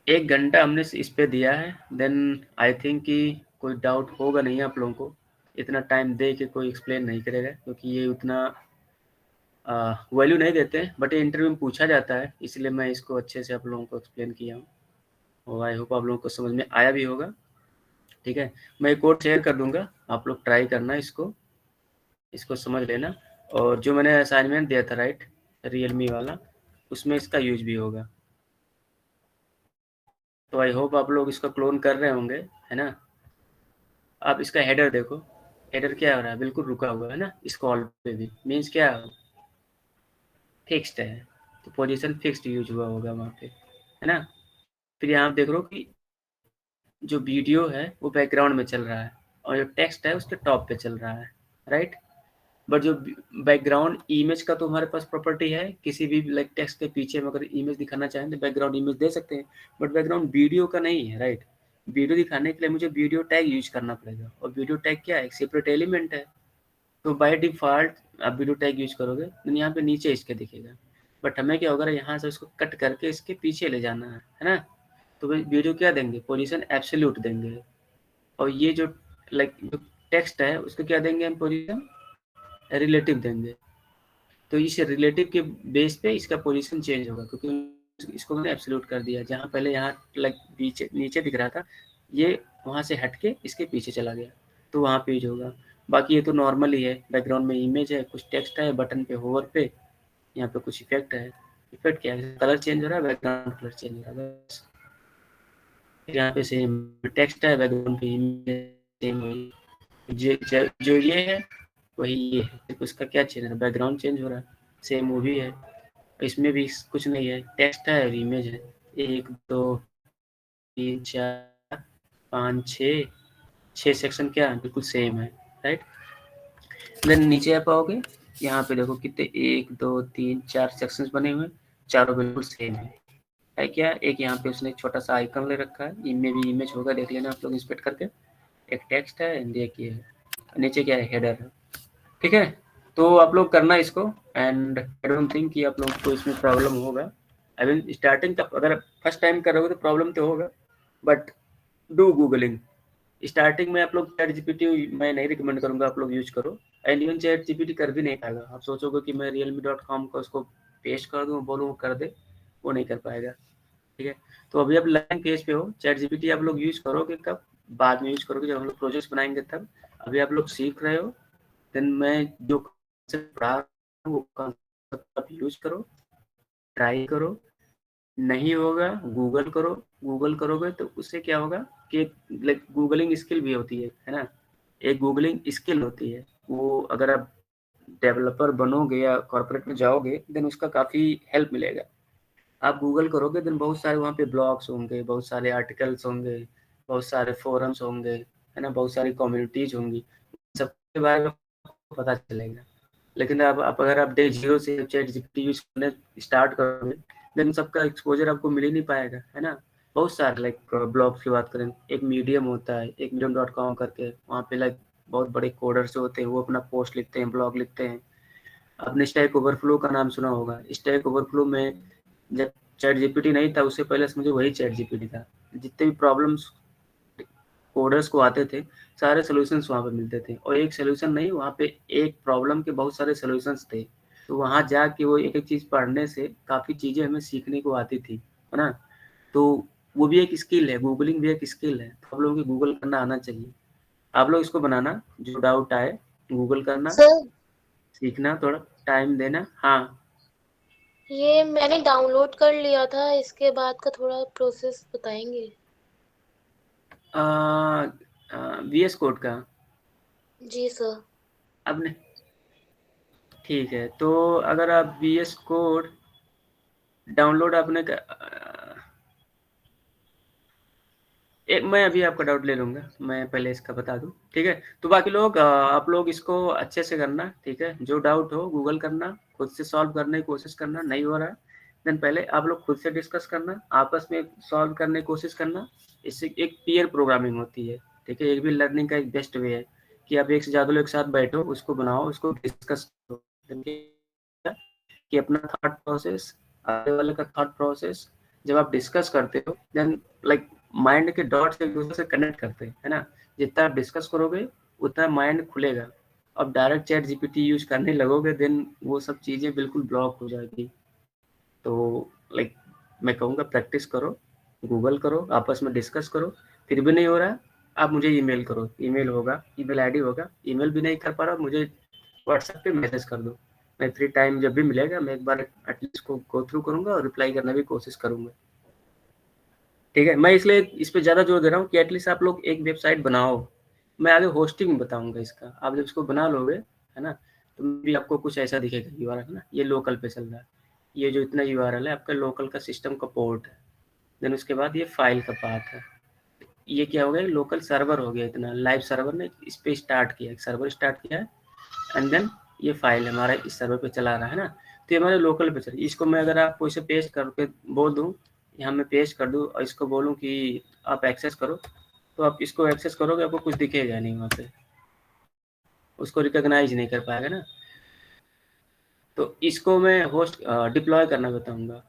[SPEAKER 1] 1 घंटा हमने इस पे दिया है, देन आई थिंक कि कोई डाउट होगा नहीं आप लोगों को, इतना टाइम दे के कोई एक्सप्लेन नहीं करेगा, क्योंकि ये उतना वैल्यू नहीं देते, बट ये इंटरव्यू में पूछा जाता है, इसलिए मैं इसको अच्छे से आप लोगों को एक्सप्लेन किया हूँ, और आई होप आप लोगों को समझ में आया भी होगा, ठीक है। मैं एक कोड शेयर कर दूंगा, आप लोग ट्राई करना इसको समझ लेना, और जो मैंने असाइनमेंट दिया था राइट, रियलमी वाला, उसमें इसका यूज भी होगा। तो आई होप आप लोग इसको क्लोन कर रहे होंगे, है ना। आप इसका हेडर देखो, हेडर क्या हो रहा है, बिल्कुल रुका हुआ है ना, स्क्रॉल पे भी मीन्स क्या फिक्स्ड है, तो पोजीशन फिक्स्ड यूज हुआ होगा वहाँ पे, है ना। फिर यहाँ आप देख रहे हो कि जो वीडियो है वो बैकग्राउंड में चल रहा है, और जो टेक्स्ट है उसके टॉप पे चल रहा है, राइट। बट जो बैकग्राउंड इमेज का तो हमारे पास प्रॉपर्टी है, किसी भी लाइक टेक्स्ट के पीछे में अगर इमेज दिखाना चाहें तो बैकग्राउंड इमेज दे सकते हैं, बट बैकग्राउंड वीडियो का नहीं है, राइट। वीडियो दिखाने के लिए मुझे वीडियो टैग यूज करना पड़ेगा, और वीडियो टैग क्या है, एक सेपरेट एलिमेंट है, तो बाय डिफॉल्ट आप वीडियो टैग यूज करोगे तो यहाँ पे नीचे इसके दिखेगा, बट हमें क्या होगा, यहाँ से उसको कट करके इसके पीछे ले जाना है ना, तो वीडियो क्या देंगे, पोजीशन एब्सोल्यूट देंगे, और ये जो लाइक जो टेक्स्ट है उसको क्या देंगे हम, पोजीशन रिलेटिव देंगे, तो इस रिलेटिव के बेस पे इसका पोजीशन चेंज होगा, क्योंकि इसको मैंने एब्सोल्यूट कर दिया, जहाँ पहले यहाँ लाइक नीचे दिख रहा था, ये वहाँ से हट के इसके पीछे चला गया, तो वहाँ पेज होगा। बाकी ये तो नॉर्मल ही है, बैकग्राउंड में इमेज है, कुछ टेक्स्ट है, बटन पे होवर पे यहाँ पे कुछ इफेक्ट है, इफेक्ट क्या है, कलर चेंज हो रहा है, बैकग्राउंड कलर चेंज हो रहा है बस। यहाँ पे सेम टेक्स्ट है, बैकग्राउंड पे सेम जो ये है वही ये है, उसका क्या चेंज हो रहा है, बैकग्राउंड चेंज हो रहा है, सेम मूवी है, इसमें भी कुछ नहीं है, टेक्स्ट है और इमेज है, 1 2 3 4 5 6 सेक्शन क्या है, बिल्कुल सेम है, राइट। देन नीचे आ पाओगे, यहाँ पे देखो कितने 1 2 3 4 सेक्शंस बने हुए हैं, चारों बिल्कुल सेम है क्या, एक यहाँ पे उसने छोटा सा आइकन ले रखा है, इनमें भी इमेज होगा, देख लेना आप लोग इंस्पेक्ट करके, एक टेक्स्ट है एंड एक ये है, नीचे क्या है, हेडर है, ठीक है। तो आप लोग करना इसको, एंड आई डोंट थिंक कि आप लोग को इसमें प्रॉब्लम होगा। आई मीन स्टार्टिंग का अगर फर्स्ट टाइम करोगे तो प्रॉब्लम तो होगा, बट डू गूगलिंग। स्टार्टिंग में आप लोग चैट जीपीटी मैं नहीं रिकमेंड करूंगा आप लोग यूज करो, एंड इवन चैट जीपीटी कर भी नहीं पाएगा। आप सोचोगे कि मैं realme.com का उसको पेस्ट कर दूं, बोलूँ कर दे, वो नहीं कर पाएगा, ठीक है। तो अभी आप लर्निंग पेज पे हो, चैट जीपीटी आप लोग यूज करोगे कब, बाद में यूज करोगे जब हम लोग प्रोजेक्ट्स बनाएंगे तब। अभी आप लोग सीख रहे हो, देन मैं जो पढ़ा वो concept आप यूज करो, ट्राई करो, नहीं होगा गूगल करो, गूगल करोगे तो उससे क्या होगा कि लाइक गूगलिंग स्किल भी होती है ना, एक गूगलिंग स्किल होती है, वो अगर आप डेवलपर बनोगे या कॉर्पोरेट में जाओगे देन उसका काफ़ी हेल्प मिलेगा। आप गूगल करोगे देन बहुत सारे वहाँ पे ब्लॉग्स होंगे, बहुत सारे आर्टिकल्स होंगे, बहुत सारे फोरम्स होंगे, है ना, बहुत सारी कम्युनिटीज होंगी, सबके बारे में पता चलेगा। लेकिन आप अगर आप डे 0 से चैट जीपीटी यूज करने स्टार्ट करोगे देन सबका एक्सपोजर आपको मिल ही नहीं पाएगा, है ना। बहुत सारे लाइक ब्लॉग्स की बात करें, एक मीडियम होता है, एक medium.com करके, वहाँ पे लाइक बहुत बड़े कोडर्स होते हैं, वो अपना पोस्ट लिखते हैं, ब्लॉग लिखते हैं। आपने स्टैक ओवरफ्लो का नाम सुना होगा, स्टैक ओवरफ्लो में जब चैट जीपीटी नहीं था उससे पहले समझो वही चैट जीपीटी था, जितने भी प्रॉब्लम्स कोडर्स को आते थे सारे सोल्यूशंस वहाँ पे मिलते थे, और एक सोल्यूशन नहीं, वहाँ पे एक प्रॉब्लम के बहुत सारे सोल्यूशंस थे। तो वहाँ जाके वो एक एक चीज़ पढ़ने से काफ़ी चीज़ें हमें सीखने को आती थी, है ना। तो वो भी एक स्किल है, गूगलिंग भी एक स्किल है, तो आप लोगों को गूगल करना आना चाहिए। आप लोग इसको बनाना, जो डाउट आए गूगल करना,
[SPEAKER 4] सर
[SPEAKER 1] सीखना, थोड़ा टाइम देना। हाँ,
[SPEAKER 4] ये मैंने डाउनलोड कर लिया था, इसके बाद का थोड़ा प्रोसेस बताएंगे।
[SPEAKER 1] वीएस कोड का
[SPEAKER 4] जी सर।
[SPEAKER 1] अब ठीक है, तो अगर आप वीएस कोड डाउनलोड आपने एक मैं अभी आपका डाउट ले लूँगा, मैं पहले इसका बता दूँ, ठीक है। तो बाकी लोग आप लोग इसको अच्छे से करना, ठीक है। जो डाउट हो गूगल करना, खुद से सॉल्व करने की कोशिश करना, नहीं हो रहा है देन पहले आप लोग खुद से डिस्कस करना, आपस में सॉल्व करने की कोशिश करना। इससे एक पीयर प्रोग्रामिंग होती है, ठीक है। एक भी लर्निंग का एक बेस्ट वे है कि आप एक से ज़्यादा लोग एक साथ बैठो, उसको बनाओ, उसको डिस्कस करो, कि अपना थॉट प्रोसेस, आगे वाले का थॉट प्रोसेस जब आप डिस्कस करते हो देन लाइक माइंड के डॉट्स एक दूसरे से कनेक्ट करते हैं, है ना। जितना आप डिस्कस करोगे उतना माइंड खुलेगा। अब डायरेक्ट चैट जीपीटी यूज करने लगोगे देन वो सब चीज़ें बिल्कुल ब्लॉक हो जाएगी। तो लाइक मैं कहूँगा प्रैक्टिस करो, गूगल करो, आपस में डिस्कस करो, फिर भी नहीं हो रहा है आप मुझे ईमेल करो, ईमेल होगा, ईमेल आईडी होगा, ईमेल भी नहीं कर पा रहा मुझे व्हाट्सएप पे मैसेज कर दो, मैं फ्री टाइम जब भी मिलेगा मैं एक बार एटलीस्ट को गो थ्रू करूँगा और रिप्लाई करने की कोशिश करूँगा, ठीक है। मैं इसलिए इस पे ज़्यादा जोर दे रहा हूँ कि एटलीस्ट आप लोग एक वेबसाइट बनाओ। मैं आगे होस्टिंग बताऊँगा इसका, आप जब इसको बना लोगे, है ना, तो भी आपको कुछ ऐसा दिखेगा यूआरएल, ना ये लोकल पे चल रहा है, ये जो इतना यूआरएल है आपका लोकल का सिस्टम का पोर्ट है, देन उसके बाद ये फाइल का पाथ है, ये क्या हो गया, लोकल सर्वर हो गया, इतना लाइव सर्वर ने इस पे स्टार्ट किया, एक सर्वर स्टार्ट किया है, एंड देन ये फाइल हमारा इस सर्वर पे चला रहा है ना, तो ये हमारे लोकल पे चल, इसको मैं अगर आपको इसे पेस्ट करके बोल दूँ, यहाँ मैं पेस्ट कर दूँ और इसको बोलूँ कि आप एक्सेस करो, तो आप इसको एक्सेस करोगे आपको कुछ दिखेगा नहीं वहाँ पे, उसको रिकॉग्नाइज नहीं कर पाएगा ना। तो इसको मैं होस्ट डिप्लॉय करना बताऊँगा।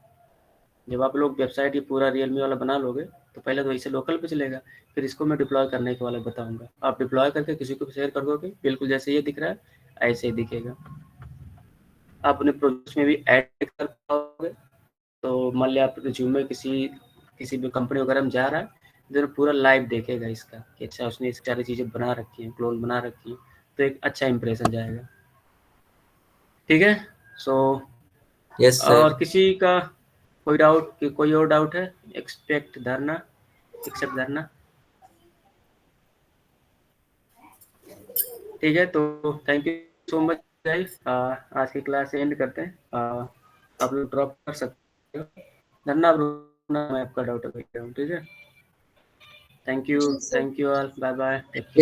[SPEAKER 1] जब आप लोग वेबसाइट ये पूरा रियलमी वाला बना लोगे तो पहले तो इसे लोकल पे चलेगा, फिर इसको मैं डिप्लॉय करने के वाला बताऊँगा। आप डिप्लॉय करके किसी को शेयर कर दोगे, बिल्कुल जैसे ये दिख रहा है ऐसे ही दिखेगा। आप अपने प्रोजेक्ट में भी ऐड कर पाओगे, तो मान लिया आप रिज्यूमे किसी किसी भी कंपनी वगैरह में जा रहा है, इधर पूरा लाइव देखेगा इसका कि अच्छा उसने ये सारी चीज़ें बना रखी हैं, क्लोन बना रखी हैं, तो एक अच्छा इंप्रेशन जाएगा, ठीक है। So
[SPEAKER 2] yes sir.
[SPEAKER 1] और किसी का कोई और डाउट है? एक्सेप्ट धरना। ठीक है, तो thank you so much guys. आज की क्लास एंड करते हैं। आप लोग ड्रॉप कर सकते हो। धरना आप रुकना, मैं आपका डाउट कर रहा हूँ। ठीक है, thank
[SPEAKER 4] ji sir.
[SPEAKER 1] You all, bye bye, take
[SPEAKER 2] please
[SPEAKER 1] care.